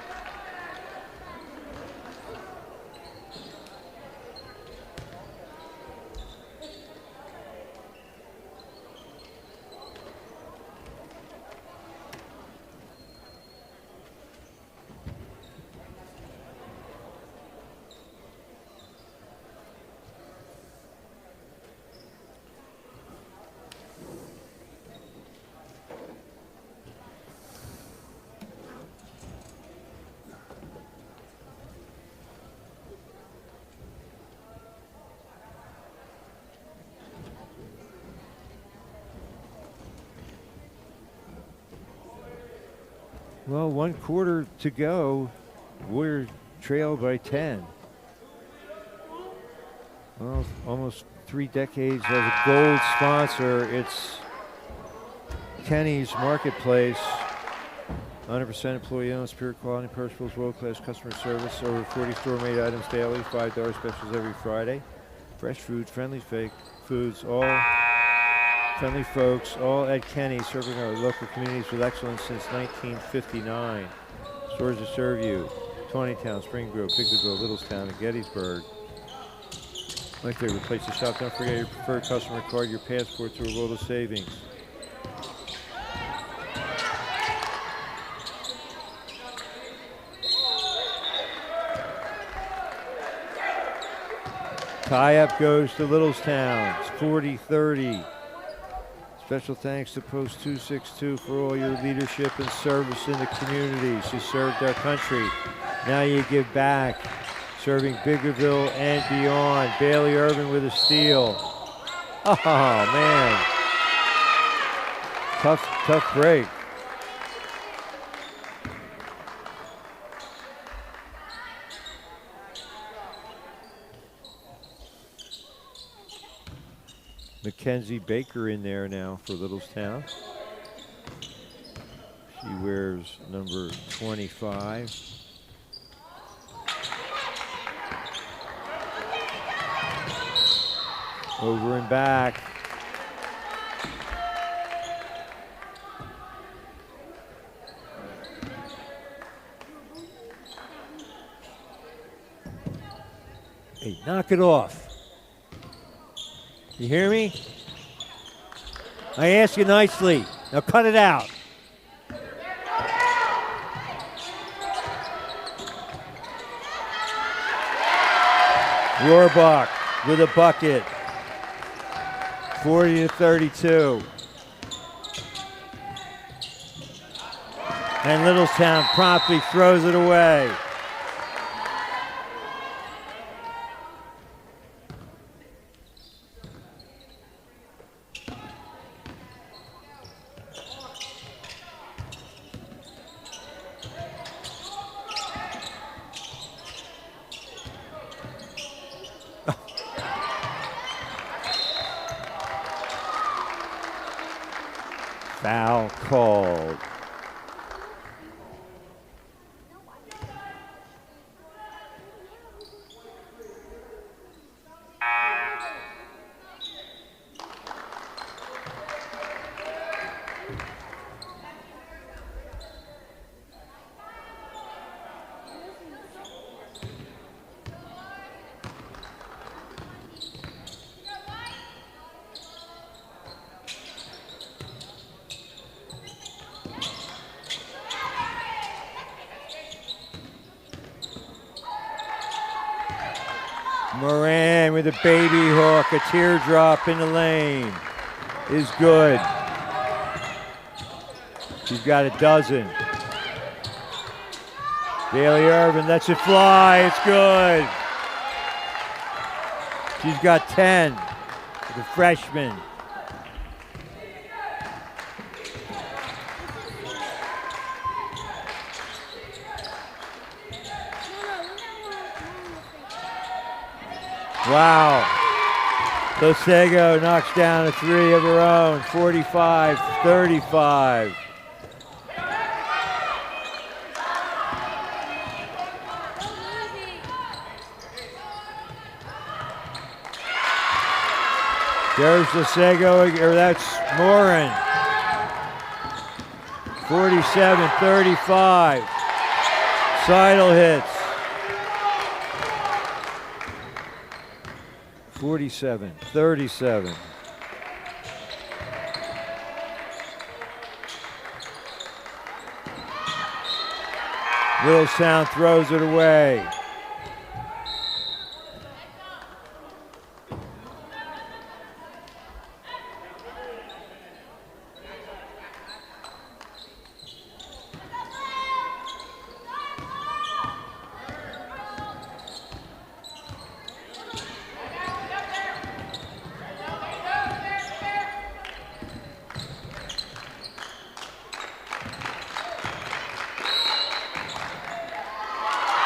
Well, 1 quarter to go. Warriors trail by 10. Well, almost 3 decades as a gold sponsor. It's Kennie's Marketplace. 100% employee owned, spirit quality, perishables, world-class customer service. Over 40 store-made items daily. $5 specials every Friday. Fresh food, friendly fake foods, all friendly folks, all at Kennie, serving our local communities with excellence since 1959. Stores to serve you: Tawnytown, Spring Grove, Bigler Grove, Littlestown, and Gettysburg. My favorite place to shop. Don't forget your preferred customer card, your passport to a world of savings. Tie-up goes to Littlestown. It's 40-30. Special thanks to Post 262 for all your leadership and service in the communities. You served our country. Now you give back. Serving Biggerville and beyond. Bailey Irvin with a steal. Oh, man. Tough break. Mackenzie Baker in there now for Littlestown. She wears number 25. Over and back. Hey, knock it off. You hear me? I ask you nicely. Now cut it out. Rohrbach with a bucket. 40-32. And Littlestown promptly throws it away. Foul called. Moran with a baby hook, a teardrop in the lane is good. She's got a dozen. Bailey Irvin lets it fly. It's good. She's got 10. The freshman. Wow. Losego knocks down a three of her own. 45-35. There's Losego, or that's Morin. 47-35. Seidel hits. 47-37. Littlestown throws it away.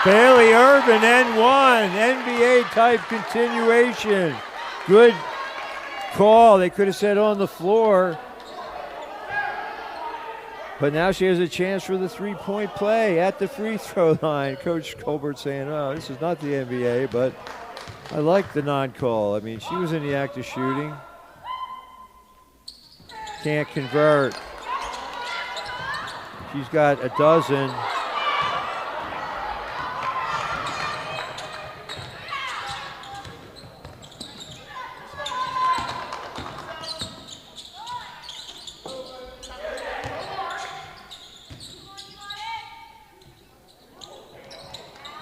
Bailey Irvin, N1, NBA type continuation. Good call. They could have said on the floor. But now she has a chance for the three-point play at the free throw line. Coach Colbert saying, oh, this is not the NBA, but I like the non-call. I mean, she was in the act of shooting. Can't convert. She's got a dozen.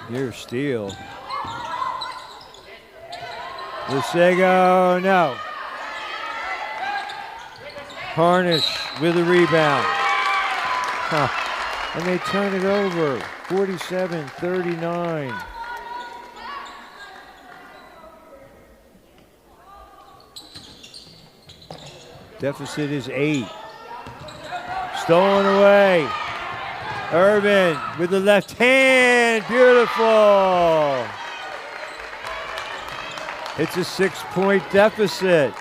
Near steal. Losego, no. Harnish with a rebound. And they turn it over. 47-39. Deficit is 8. Stolen away. Irvin with the left hand, beautiful. It's a 6-point deficit.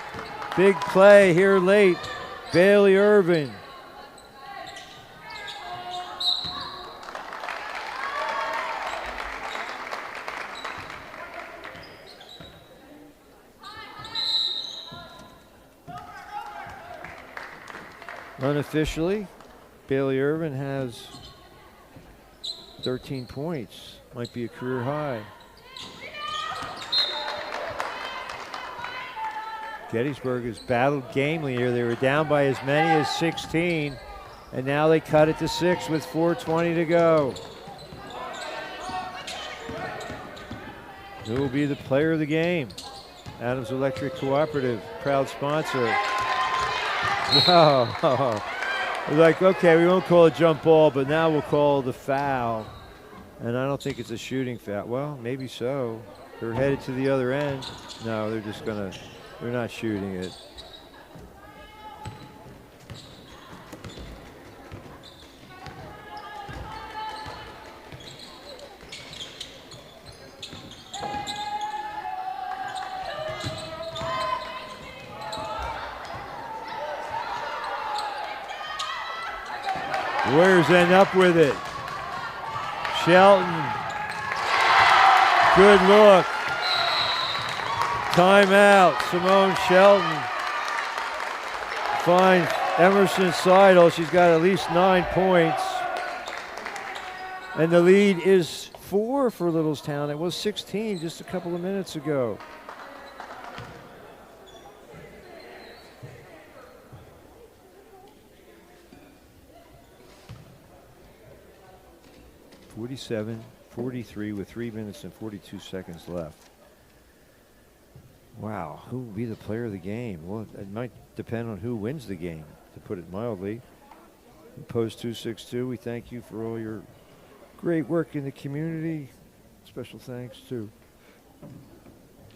Big play here late, Bailey Irvin. Unofficially, Bailey Irvin has 13 points, might be a career high. Gettysburg has battled gamely here. They were down by as many as 16, and now they cut it to 6 with 4:20 to go. Who will be the player of the game? Adams Electric Cooperative, proud sponsor. Wow. Like, okay, we won't call it jump ball, but now we'll call the foul. And I don't think it's a shooting foul. Well, maybe so. They're headed to the other end. No, they're just gonna, they're not shooting it. Warriors end up with it. Shelton. Good look. Timeout. Simone Shelton finds Emerson Seidel. She's got at least 9 points. And the lead is 4 for Littlestown. It was 16 just a couple of minutes ago. (47-43) with 3 minutes and 42 seconds left. Wow, who will be the player of the game? Well, it might depend on who wins the game, to put it mildly. Post 262, we thank you for all your great work in the community. Special thanks to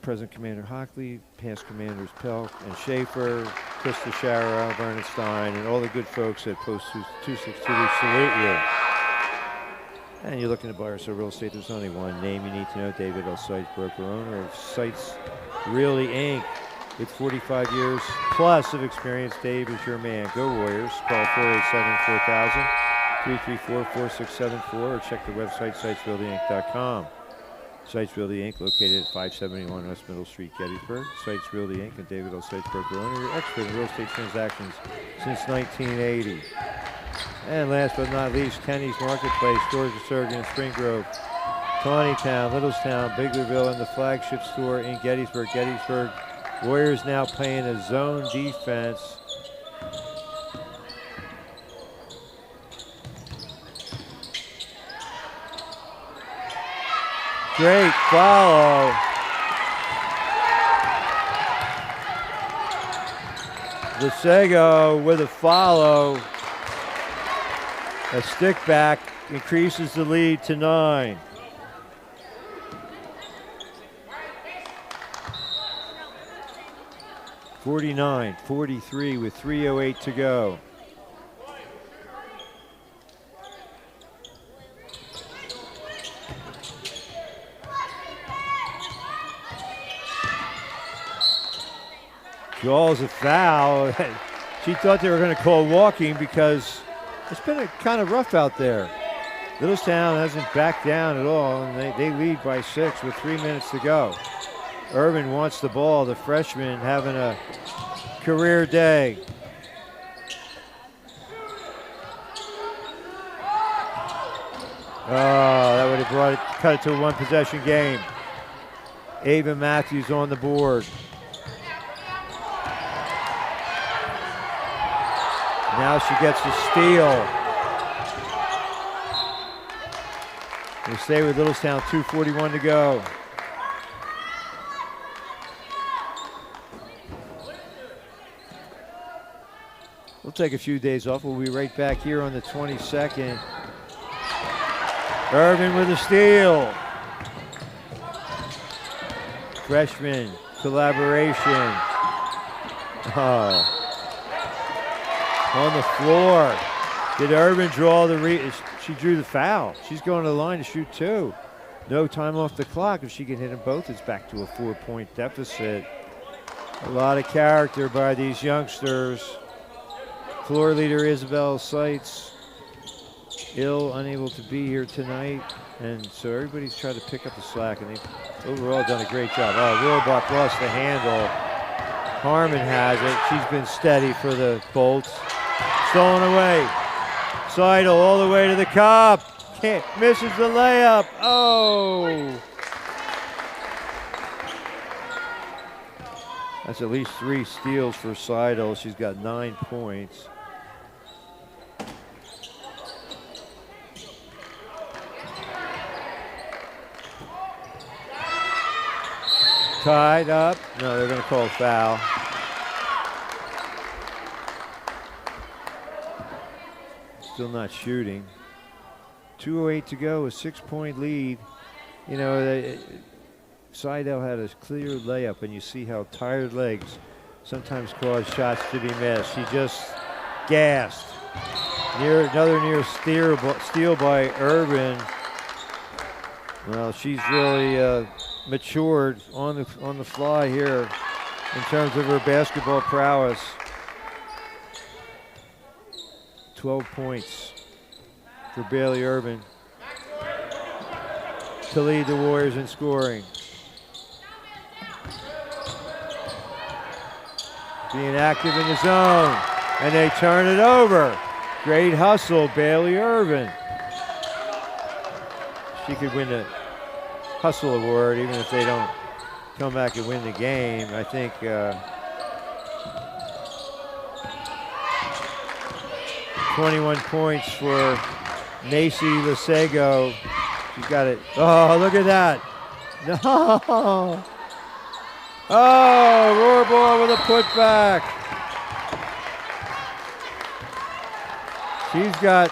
Present Commander Hockley, past Commanders Pelk and Schaefer, Krista Shara, Bernstein, and all the good folks at Post 262. We salute you. And you're looking to buy or sell real estate. There's only one name you need to know. David L. Sites, broker owner of Sites Realty Inc. With 45 years plus of experience, Dave is your man. Go Warriors. Call 487-4000, 334-4674, or check the website, sitesrealtyinc.com. Sites Realty Inc., located at 571 West Middle Street, Gettysburg. Sites Realty Inc. and David L. Sites, broker owner, your expert in real estate transactions since 1980. And last but not least, Kennie's Marketplace, Georgia Surgeon, Spring Grove, Tawnytown, Littlestown, Biglerville, and the flagship store in Gettysburg. Gettysburg Warriors now playing a zone defense. Great follow. Lisego with a follow. A stick back increases the lead to 9. (49-43) with 3:08 to go. Draws a foul. She thought they were going to call walking because it's been kind of rough out there. Littlestown hasn't backed down at all, and they lead by 6 with 3 minutes to go. Irvin wants the ball, the freshman having a career day. Oh, that would have cut it to a one-possession game. Ava Matthews on the board. Now she gets the steal. They stay with Littlestown, 2:41 to go. We'll take a few days off. We'll be right back here on the 22nd. Irvin with a steal. Freshman collaboration. Oh. On the floor. Did Irvin draw the she drew the foul. She's going to the line to shoot 2. No time off the clock. If she can hit them both, it's back to a 4-point deficit. A lot of character by these youngsters. Floor leader Isabel Sites unable to be here tonight, and so everybody's trying to pick up the slack, and they've overall done a great job. Oh, Wilbach lost the handle. Harmon has it. She's been steady for the Bolts. Stolen away. Seidel all the way to the cup. Misses the layup. Oh! That's at least 3 steals for Seidel. She's got 9 points. Tied up. No, they're going to call a foul. Still not shooting. 2:08 to go, a 6-point lead. You know, Seidel had a clear layup, and you see how tired legs sometimes cause shots to be missed. She just gassed. Another near steal by Irvin. Well, she's really matured on the fly here in terms of her basketball prowess. 12 points for Bailey Irvin to lead the Warriors in scoring. Being active in the zone, and they turn it over. Great hustle, Bailey Irvin. She could win the hustle award even if they don't come back and win the game. I think 21 points for Macy Lisego. She's got it. Oh, look at that. No. Oh, Rohrball with a putback. She's got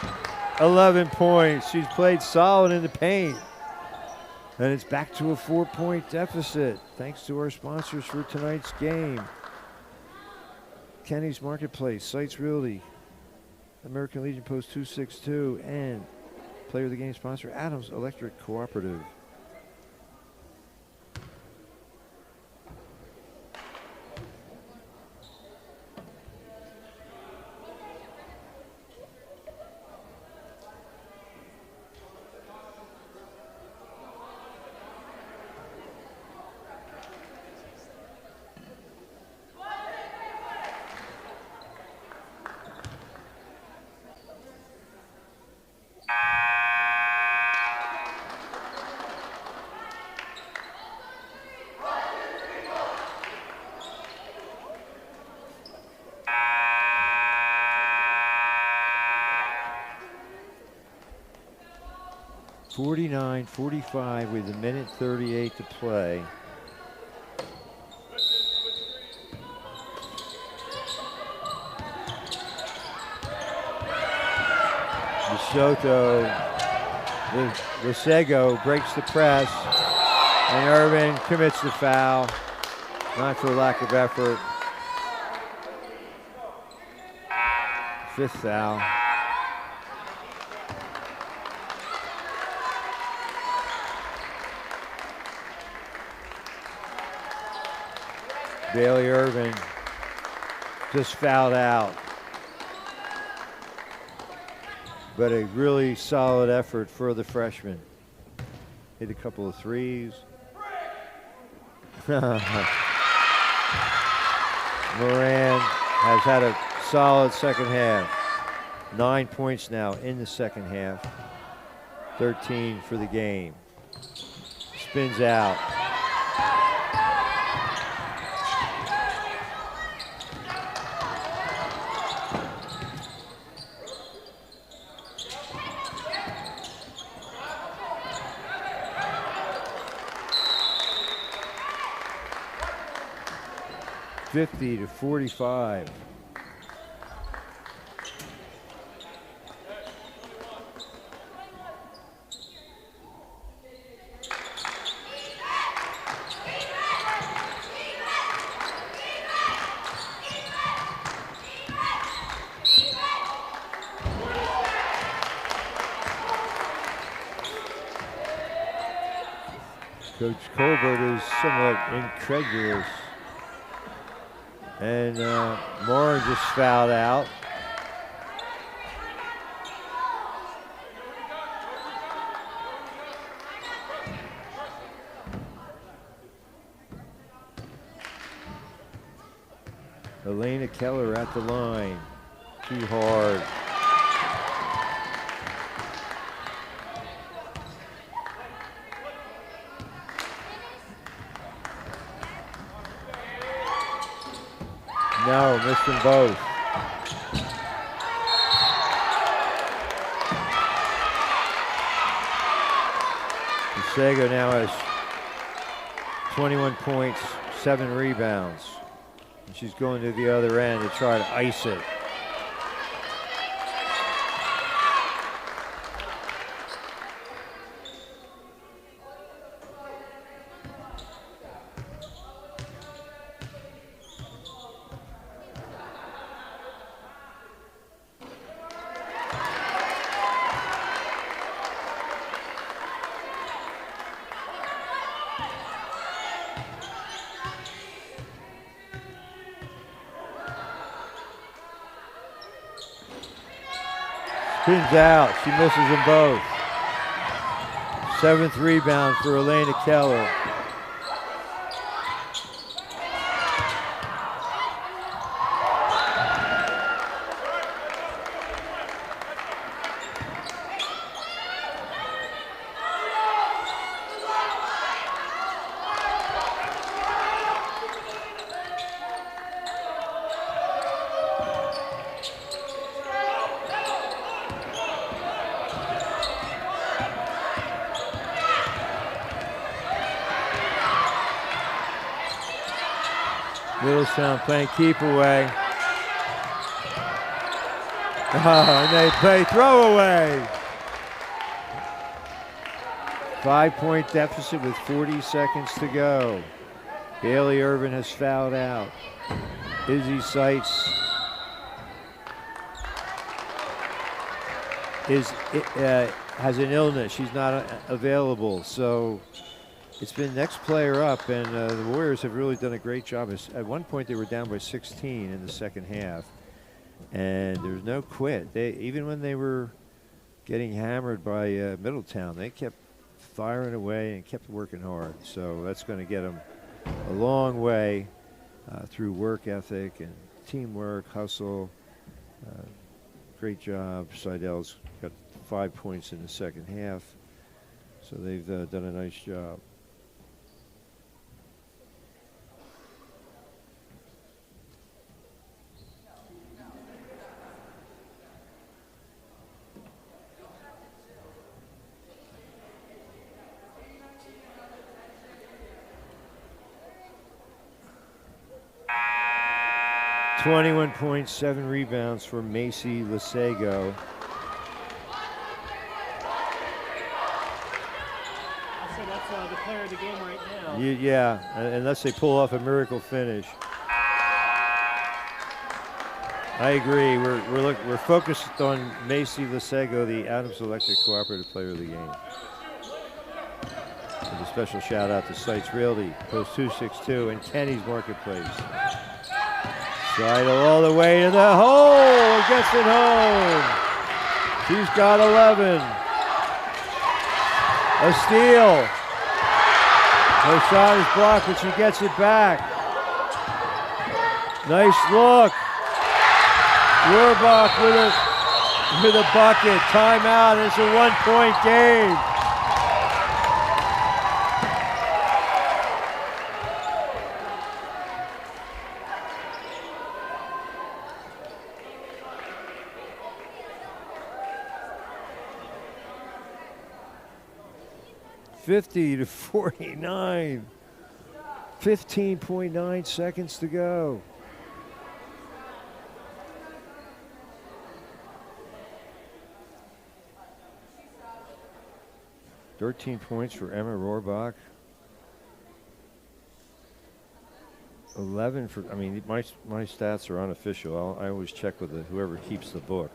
11 points. She's played solid in the paint. And it's back to a 4-point deficit, thanks to our sponsors for tonight's game. Kenny's Marketplace, Sites Realty, American Legion Post 262, and player of the game sponsor, Adams Electric Cooperative. .45 with 1:38 to play. DeSoto, Lisego breaks the press, and Irvin commits the foul. Not for lack of effort. Fifth foul. Bailey Irvin just fouled out. But a really solid effort for the freshman. Hit a couple of threes. Moran has had a solid second half. 9 points now in the second half. 13 for the game. Spins out. .50-45. Coach Colbert is somewhat incredulous. And Moore just fouled out. Elena Keller at the line. Too hard. No, missed them both. Lisego now has 21 points, 7 rebounds. And she's going to the other end to try to ice it. Spins out. She misses them both. 7th rebound for Elena Keller. Littlestown playing keep away. And they play throwaway. 5-point deficit with 40 seconds to go. Bailey Irvin has fouled out. Izzy Seitz has an illness. She's not available. So it's been next player up, and the Warriors have really done a great job. At one point, they were down by 16 in the second half, and there's no quit. Even when they were getting hammered by Middletown, they kept firing away and kept working hard. So that's going to get them a long way through work ethic and teamwork, hustle. Great job. Seidel's got 5 points in the second half, so they've done a nice job. .21 points, 7 rebounds for Macy Lisego. That's the player of the game right now. Yeah, unless they pull off a miracle finish. I agree. We're focused on Macy Lisego, the Adams Electric Cooperative Player of the Game. With a special shout out to Sites Realty, Post 262, and Kenny's Marketplace. Seidel all the way to the hole, gets it home. She's got 11. A steal. Her shot is blocked, but she gets it back. Nice look. Rohrbach with a bucket. Timeout. It's a 1-point game. (50-49). 15.9 seconds to go. (13 points for Emma Rohrbach. 11 for, I mean, my stats are unofficial. I always check with whoever keeps the book.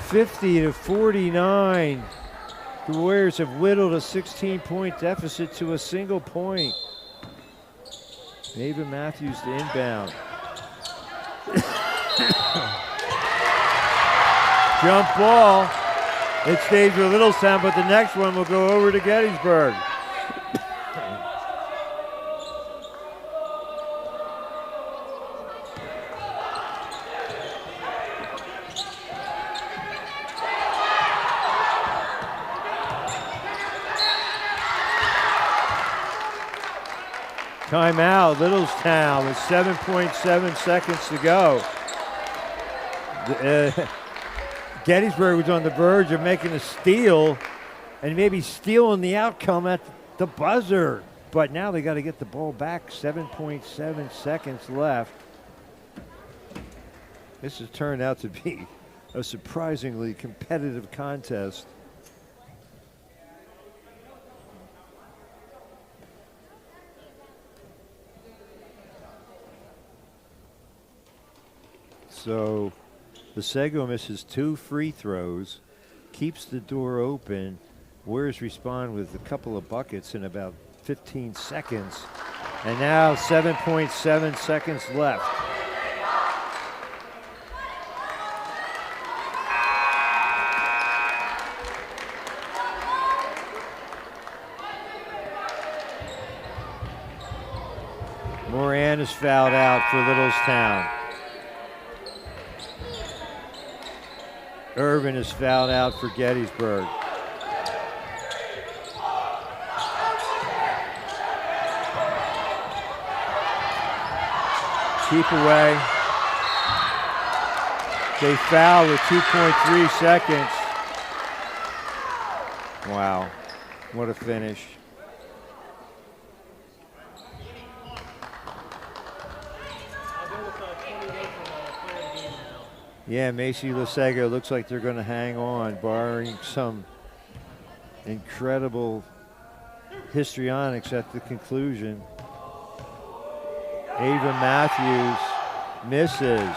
(50-49). The Warriors have whittled a 16-point deficit to a single point. Ava Matthews to inbound. Jump ball. It stays with Littlestown, but the next one will go over to Gettysburg. Timeout, Littlestown with 7.7 seconds to go. Gettysburg was on the verge of making a steal and maybe stealing the outcome at the buzzer. But now they got to get the ball back. 7.7 seconds left. This has turned out to be a surprisingly competitive contest. So Lisego misses 2 free throws, keeps the door open. Warriors respond with a couple of buckets in about 15 seconds. And now 7.7 seconds left. Moran is fouled out for Littlestown. Irvin is fouled out for Gettysburg. Keep away. They foul with 2.3 seconds. Wow, what a finish. Yeah, Macy Lasego looks like they're going to hang on, barring some incredible histrionics at the conclusion. Ava Matthews misses.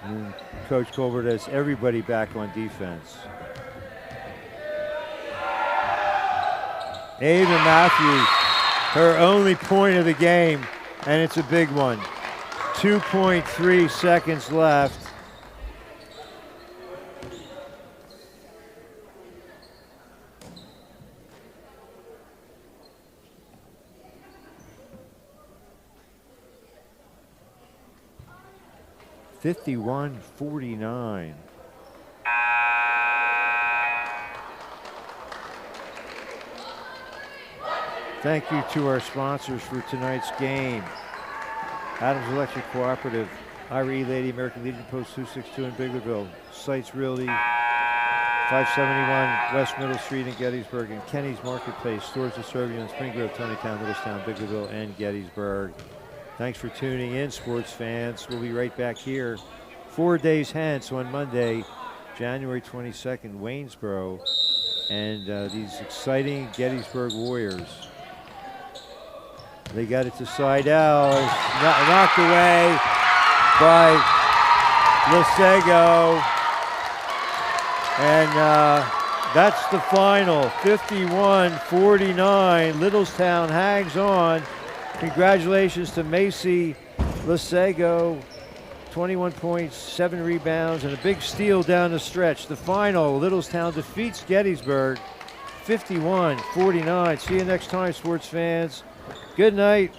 And Coach Colbert has everybody back on defense. Ava Matthews, her only point of the game, and it's a big one. 2.3 seconds left. (51-49). Thank you to our sponsors for tonight's game. Adams Electric Cooperative, Ira Lady, American Legion Post 262 in Biglerville, Sites Realty, 571 West Middle Street in Gettysburg, and Kennie's Marketplace, stores to serve you in Spring Grove, Tonytown, Littlestown, Biglerville, and Gettysburg. Thanks for tuning in, sports fans. We'll be right back here 4 days hence on Monday, January 22nd, Waynesboro, and these exciting Gettysburg Warriors. They got it to Seidel, knocked away by Lasego, and that's the final, 51-49. Littlestown hangs on. Congratulations to Macy Lasego, 21 points, 7 rebounds, and a big steal down the stretch. The final, Littlestown defeats Gettysburg, 51-49. See you next time, sports fans. Good night.